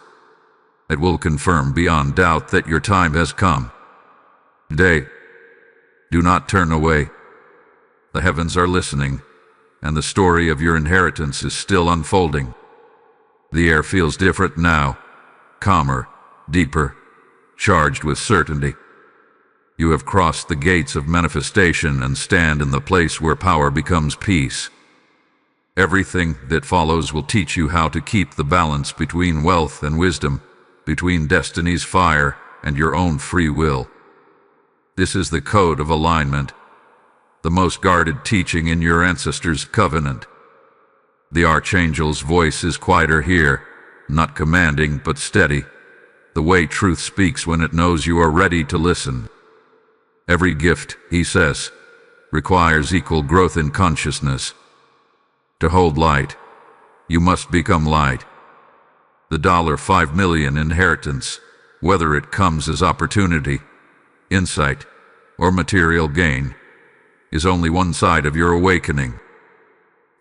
It will confirm beyond doubt that your time has come. Today, do not turn away. The heavens are listening, and the story of your inheritance is still unfolding. The air feels different now, calmer, deeper, charged with certainty. You have crossed the gates of manifestation and stand in the place where power becomes peace. Everything that follows will teach you how to keep the balance between wealth and wisdom, between destiny's fire and your own free will. This is the code of alignment, the most guarded teaching in your ancestors' covenant. The Archangel's voice is quieter here, not commanding but steady, the way truth speaks when it knows you are ready to listen. Every gift, he says, requires equal growth in consciousness. To hold light, you must become light. The $5 million inheritance, whether it comes as opportunity, insight, or material gain, is only one side of your awakening.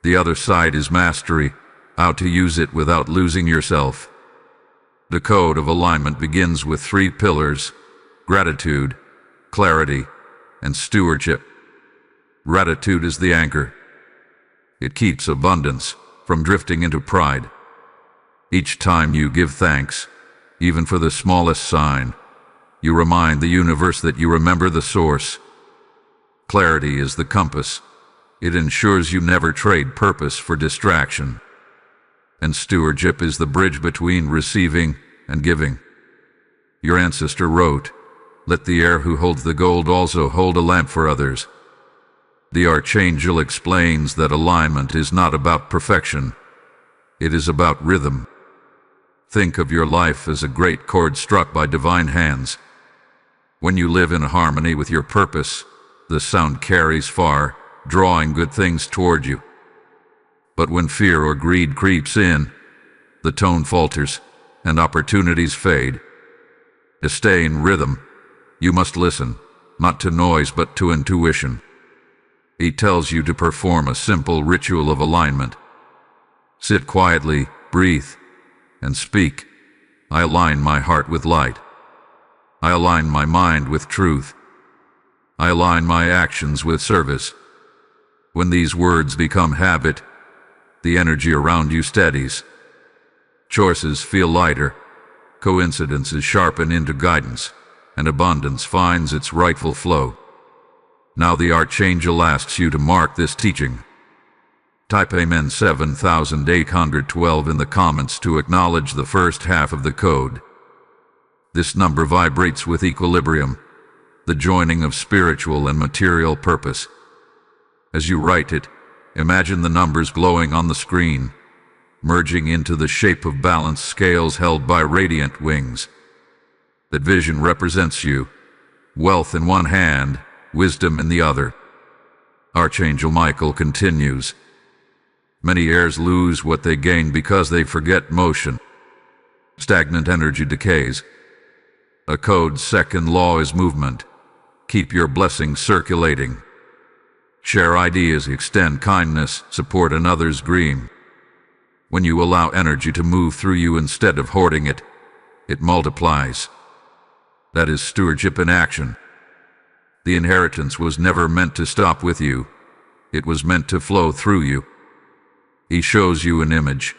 The other side is mastery, how to use it without losing yourself. The code of alignment begins with 3 pillars: gratitude, clarity, and stewardship. Gratitude is the anchor. It keeps abundance from drifting into pride. Each time you give thanks, even for the smallest sign, you remind the universe that you remember the source. Clarity is the compass. It ensures you never trade purpose for distraction. And stewardship is the bridge between receiving and giving. Your ancestor wrote, "Let the heir who holds the gold also hold a lamp for others." The Archangel explains that alignment is not about perfection. It is about rhythm. Think of your life as a great chord struck by divine hands. When you live in harmony with your purpose, the sound carries far, drawing good things toward you. But when fear or greed creeps in, the tone falters and opportunities fade. To stay in rhythm, you must listen, not to noise but to intuition. He tells you to perform a simple ritual of alignment. Sit quietly, breathe, and speak. I align my heart with light. I align my mind with truth. I align my actions with service. When these words become habit, the energy around you steadies. Choices feel lighter, coincidences sharpen into guidance, and abundance finds its rightful flow. Now the Archangel asks you to mark this teaching. Type Amen 7812 in the comments to acknowledge the first half of the code. This number vibrates with equilibrium, the joining of spiritual and material purpose. As you write it, imagine the numbers glowing on the screen, merging into the shape of balanced scales held by radiant wings. That vision represents you, wealth in one hand, wisdom in the other. Archangel Michael continues. Many heirs lose what they gain because they forget motion. Stagnant energy decays. A code's second law is movement. Keep your blessings circulating. Share ideas, extend kindness, support another's dream. When you allow energy to move through you instead of hoarding it, it multiplies. That is stewardship in action. The inheritance was never meant to stop with you. It was meant to flow through you. He shows you an image,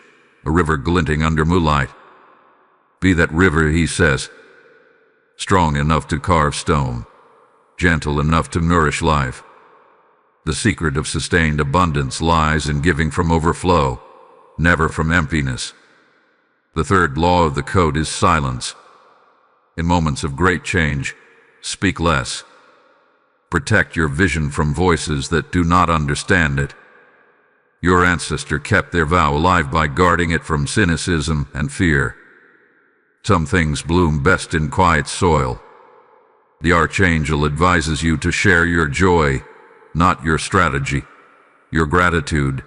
a river glinting under moonlight. Be that river, he says, strong enough to carve stone, gentle enough to nourish life. The secret of sustained abundance lies in giving from overflow, never from emptiness. The third law of the code is silence. In moments of great change, speak less. Protect your vision from voices that do not understand it. Your ancestor kept their vow alive by guarding it from cynicism and fear. Some things bloom best in quiet soil. The Archangel advises you to share your joy, not your strategy, your gratitude,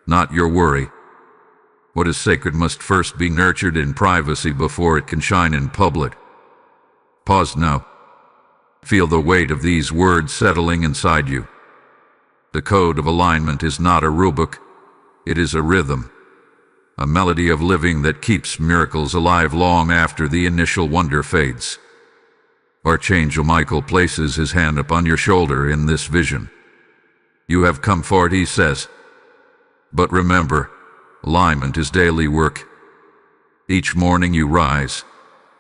not your worry. What is sacred must first be nurtured in privacy before it can shine in public. Pause now. Feel the weight of these words settling inside you. The code of alignment is not a rulebook, it is a rhythm, a melody of living that keeps miracles alive long after the initial wonder fades. Archangel Michael places his hand upon your shoulder in this vision. You have come forward, he says. But remember, alignment is daily work. Each morning you rise,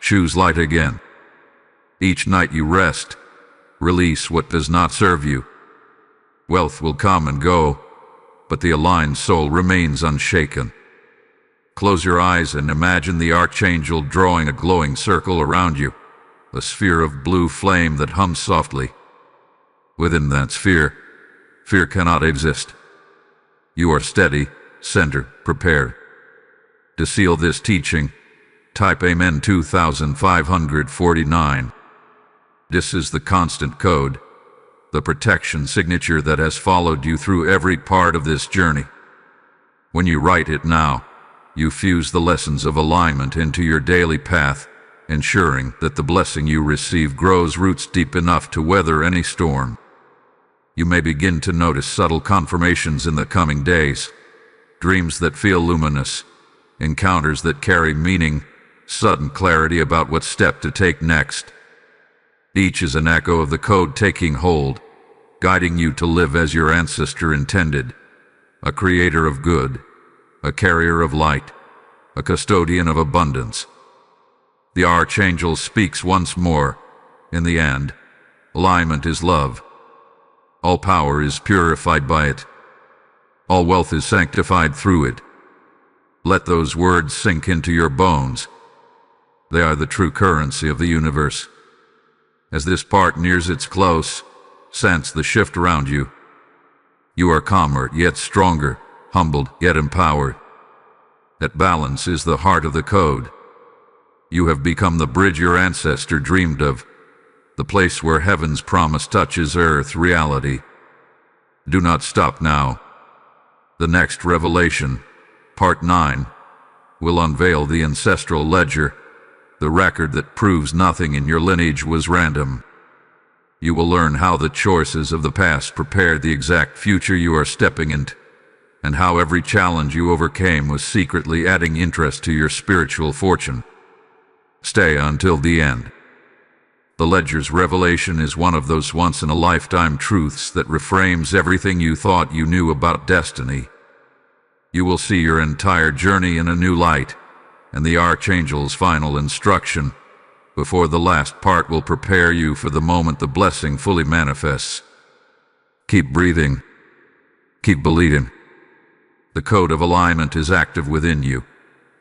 choose light again. Each night you rest, release what does not serve you. Wealth will come and go, but the aligned soul remains unshaken. Close your eyes and imagine the Archangel drawing a glowing circle around you, a sphere of blue flame that hums softly. Within that sphere, fear cannot exist. You are steady, centered, prepared. To seal this teaching, type Amen 2549. This is the constant code, the protection signature that has followed you through every part of this journey. When you write it now, you fuse the lessons of alignment into your daily path, ensuring that the blessing you receive grows roots deep enough to weather any storm. You may begin to notice subtle confirmations in the coming days, dreams that feel luminous, encounters that carry meaning, sudden clarity about what step to take next. Each is an echo of the code taking hold, guiding you to live as your ancestor intended, a creator of good, a carrier of light, a custodian of abundance. The Archangel speaks once more. In the end, alignment is love. All power is purified by it. All wealth is sanctified through it. Let those words sink into your bones. They are the true currency of the universe. As this part nears its close, sense the shift around you. You are calmer, yet stronger, humbled, yet empowered. That balance is the heart of the code. You have become the bridge your ancestor dreamed of, the place where heaven's promise touches earth's reality. Do not stop now. The next revelation, Part 9, will unveil the ancestral ledger, the record that proves nothing in your lineage was random. You will learn how the choices of the past prepared the exact future you are stepping into, and how every challenge you overcame was secretly adding interest to your spiritual fortune. Stay until the end. The ledger's revelation is one of those once-in-a-lifetime truths that reframes everything you thought you knew about destiny. You will see your entire journey in a new light, and the Archangel's final instruction before the last part will prepare you for the moment the blessing fully manifests. Keep breathing. Keep believing. The code of alignment is active within you,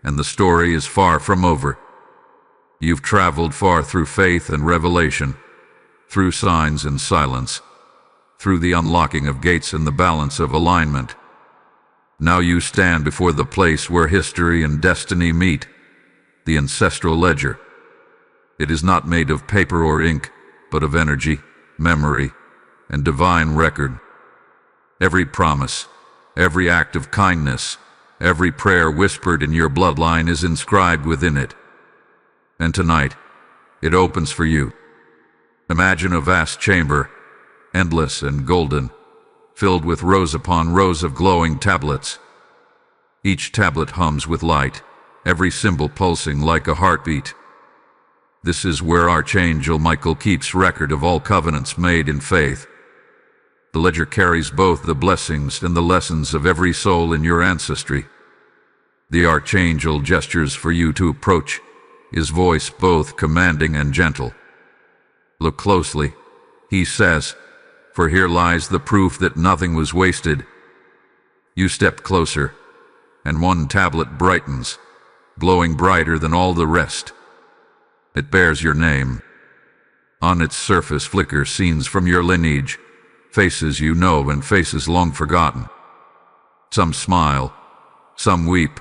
and the story is far from over. You've traveled far through faith and revelation, through signs and silence, through the unlocking of gates and the balance of alignment. Now you stand before the place where history and destiny meet, the ancestral ledger. It is not made of paper or ink, but of energy, memory, and divine record. Every promise, every act of kindness, every prayer whispered in your bloodline is inscribed within it. And tonight, it opens for you. Imagine a vast chamber, endless and golden, filled with rows upon rows of glowing tablets. Each tablet hums with light, every symbol pulsing like a heartbeat. This is where Archangel Michael keeps record of all covenants made in faith. The ledger carries both the blessings and the lessons of every soul in your ancestry. The Archangel gestures for you to approach, his voice both commanding and gentle. Look closely, he says, for here lies the proof that nothing was wasted. You step closer, and one tablet brightens, glowing brighter than all the rest. It bears your name. On its surface flicker scenes from your lineage, faces you know and faces long forgotten. Some smile, some weep,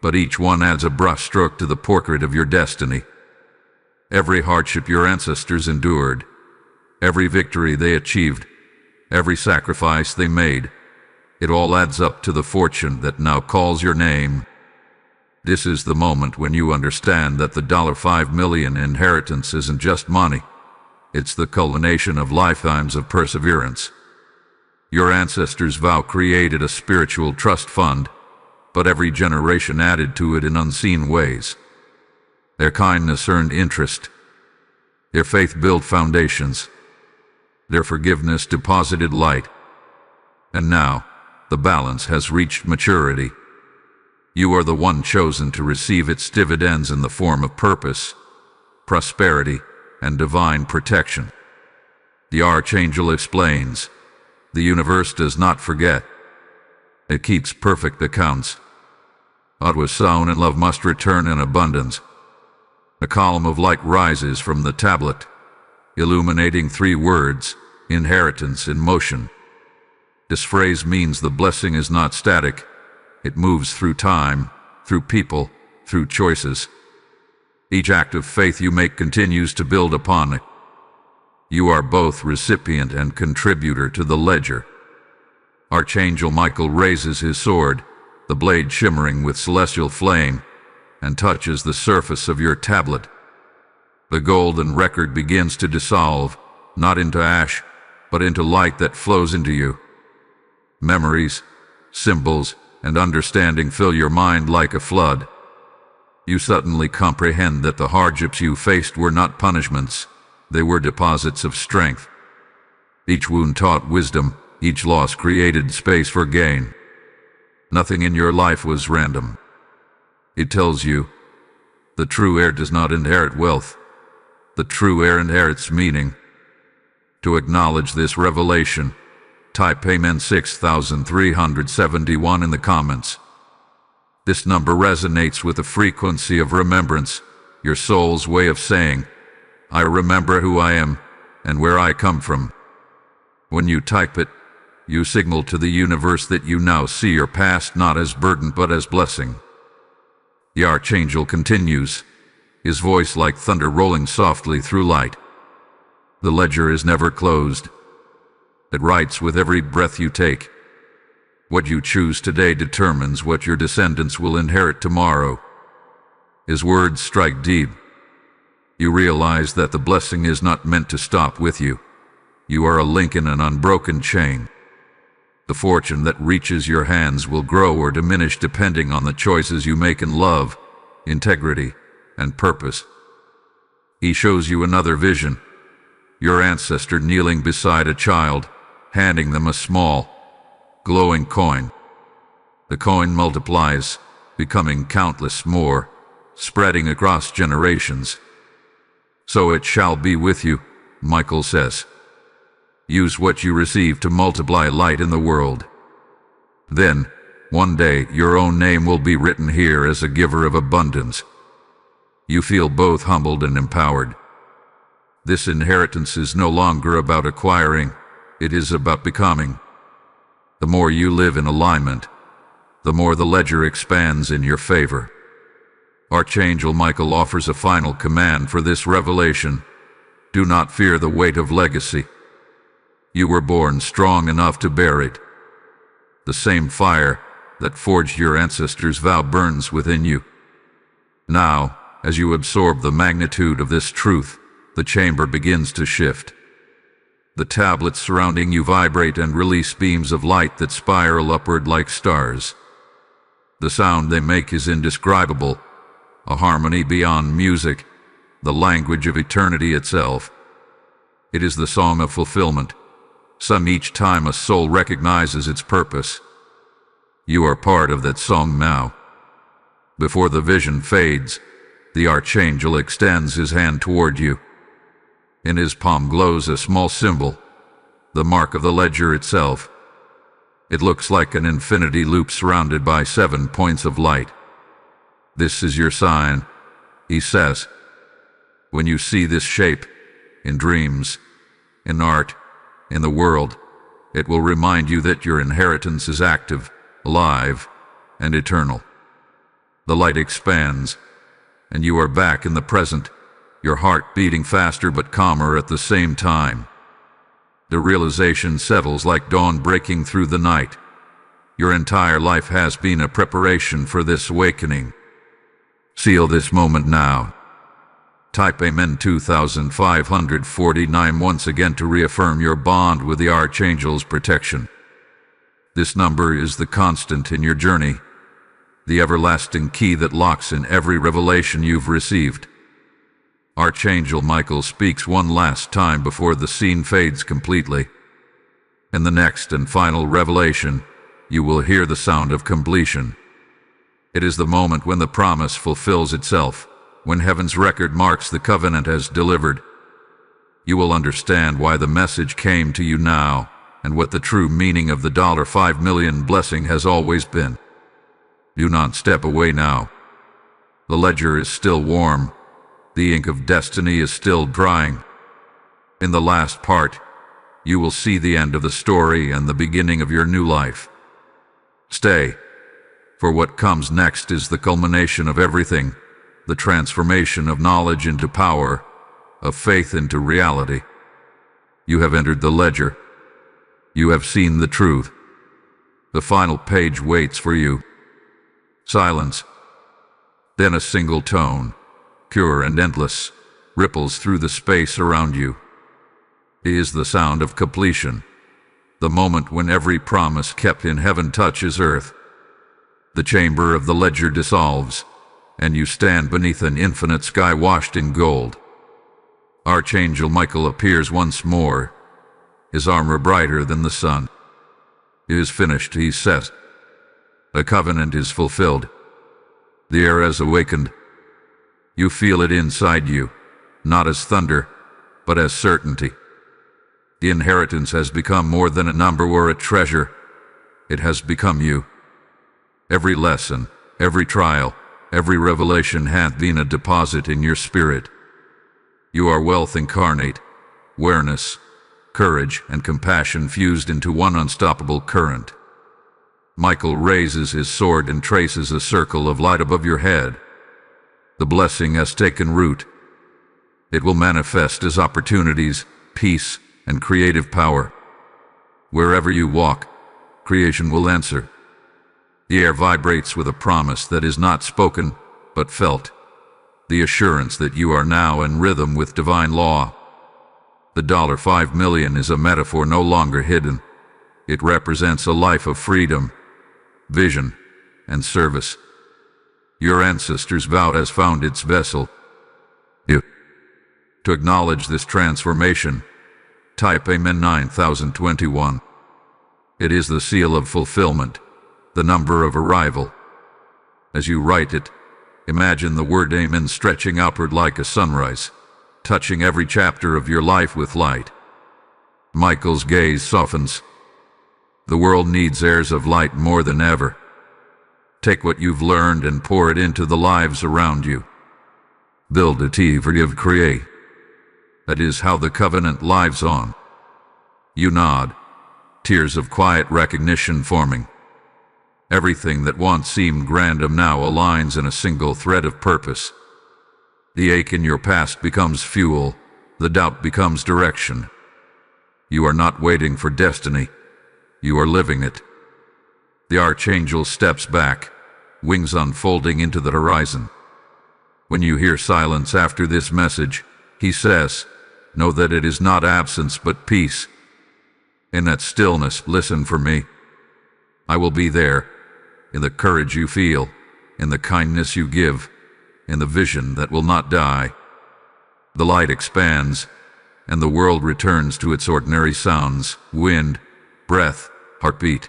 but each one adds a brushstroke to the portrait of your destiny. Every hardship your ancestors endured, every victory they achieved, every sacrifice they made, it all adds up to the fortune that now calls your name. This is the moment when you understand that the $5 million inheritance isn't just money. It's the culmination of lifetimes of perseverance. Your ancestors' vow created a spiritual trust fund, but every generation added to it in unseen ways. Their kindness earned interest. Their faith built foundations. Their forgiveness deposited light. And now, the balance has reached maturity. You are the one chosen to receive its dividends in the form of purpose, prosperity, and divine protection. The Archangel explains, the universe does not forget. It keeps perfect accounts. What was sown in love must return in abundance. A column of light rises from the tablet, illuminating 3 words, inheritance in motion. This phrase means the blessing is not static. It moves through time, through people, through choices. Each act of faith you make continues to build upon it. You are both recipient and contributor to the ledger. Archangel Michael raises his sword, the blade shimmering with celestial flame, and touches the surface of your tablet. The golden record begins to dissolve, not into ash, but into light that flows into you. Memories, symbols, and understanding fill your mind like a flood. You suddenly comprehend that the hardships you faced were not punishments, they were deposits of strength. Each wound taught wisdom, each loss created space for gain. Nothing in your life was random. It tells you, the true heir does not inherit wealth. The true heir inherits meaning. To acknowledge this revelation, type Amen 6371 in the comments. This number resonates with the frequency of remembrance, your soul's way of saying, I remember who I am and where I come from. When you type it, you signal to the universe that you now see your past not as burden but as blessing. The Archangel continues, his voice like thunder rolling softly through light. The ledger is never closed. It writes with every breath you take. What you choose today determines what your descendants will inherit tomorrow. His words strike deep. You realize that the blessing is not meant to stop with you. You are a link in an unbroken chain. The fortune that reaches your hands will grow or diminish depending on the choices you make in love, integrity, and purpose. He shows you another vision. Your ancestor kneeling beside a child, handing them a small, glowing coin. The coin multiplies, becoming countless more, spreading across generations. So it shall be with you, Michael says. Use what you receive to multiply light in the world. Then, one day, your own name will be written here as a giver of abundance. You feel both humbled and empowered. This inheritance is no longer about acquiring, it is about becoming. The more you live in alignment, the more the ledger expands in your favor. Archangel Michael offers a final command for this revelation. Do not fear the weight of legacy. You were born strong enough to bear it. The same fire that forged your ancestors' vow burns within you. Now, as you absorb the magnitude of this truth, the chamber begins to shift. The tablets surrounding you vibrate and release beams of light that spiral upward like stars. The sound they make is indescribable, a harmony beyond music, the language of eternity itself. It is the song of fulfillment, sung each time a soul recognizes its purpose. You are part of that song now. Before the vision fades, the archangel extends his hand toward you. In his palm glows a small symbol, the mark of the ledger itself. It looks like an infinity loop surrounded by 7 points of light. This is your sign, he says. When you see this shape, in dreams, in art, in the world, it will remind you that your inheritance is active, alive, and eternal. The light expands, and you are back in the present, your heart beating faster but calmer at the same time. The realization settles like dawn breaking through the night. Your entire life has been a preparation for this awakening. Seal this moment now. Type Amen 2549 once again to reaffirm your bond with the Archangel's protection. This number is the constant in your journey, the everlasting key that locks in every revelation you've received. Archangel Michael speaks one last time before the scene fades completely. In the next and final revelation, you will hear the sound of completion. It is the moment when the promise fulfills itself, when heaven's record marks the covenant as delivered. You will understand why the message came to you now, and what the true meaning of the $5 million blessing has always been. Do not step away now. The ledger is still warm. The ink of destiny is still drying. In the last part, you will see the end of the story and the beginning of your new life. Stay, for what comes next is the culmination of everything, the transformation of knowledge into power, of faith into reality. You have entered the ledger. You have seen the truth. The final page waits for you. Silence. Then a single tone, pure and endless, ripples through the space around you. It is the sound of completion, the moment when every promise kept in heaven touches earth. The chamber of the ledger dissolves, and you stand beneath an infinite sky washed in gold. Archangel Michael appears once more, his armor brighter than the sun. It is finished, he says. The covenant is fulfilled. The air has awakened. You feel it inside you, not as thunder, but as certainty. The inheritance has become more than a number or a treasure. It has become you. Every lesson, every trial, every revelation hath been a deposit in your spirit. You are wealth incarnate, awareness, courage, and compassion fused into one unstoppable current. Michael raises his sword and traces a circle of light above your head. The blessing has taken root. It will manifest as opportunities, peace, and creative power. Wherever you walk, creation will answer. The air vibrates with a promise that is not spoken, but felt. The assurance that you are now in rhythm with divine law. The $5 million is a metaphor no longer hidden. It represents a life of freedom, vision, and service. Your ancestors' vow has found its vessel. You. To acknowledge this transformation, type Amen 9021. It is the seal of fulfillment, the number of arrival. As you write it, imagine the word Amen stretching outward like a sunrise, touching every chapter of your life with light. Michael's gaze softens. The world needs heirs of light more than ever. Take what you've learned and pour it into the lives around you. Build it, forgive, create. That is how the covenant lives on. You nod, tears of quiet recognition forming. Everything that once seemed random now aligns in a single thread of purpose. The ache in your past becomes fuel, the doubt becomes direction. You are not waiting for destiny, you are living it. The archangel steps back, wings unfolding into the horizon. When you hear silence after this message, he says, know that it is not absence but peace. In that stillness, listen for me. I will be there, in the courage you feel, in the kindness you give, in the vision that will not die. The light expands, and the world returns to its ordinary sounds, wind, breath, heartbeat.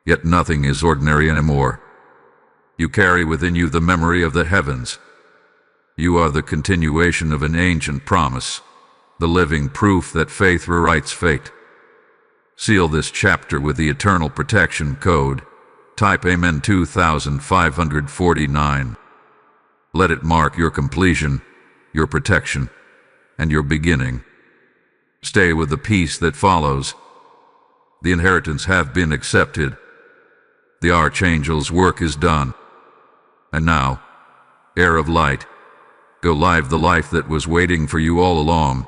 Yet nothing is ordinary anymore. You carry within you the memory of the heavens. You are the continuation of an ancient promise, the living proof that faith rewrites fate. Seal this chapter with the eternal protection code. Type Amen 2549. Let it mark your completion, your protection, and your beginning. Stay with the peace that follows. The inheritance have been accepted. The Archangel's work is done. And now, heir of light, go live the life that was waiting for you all along.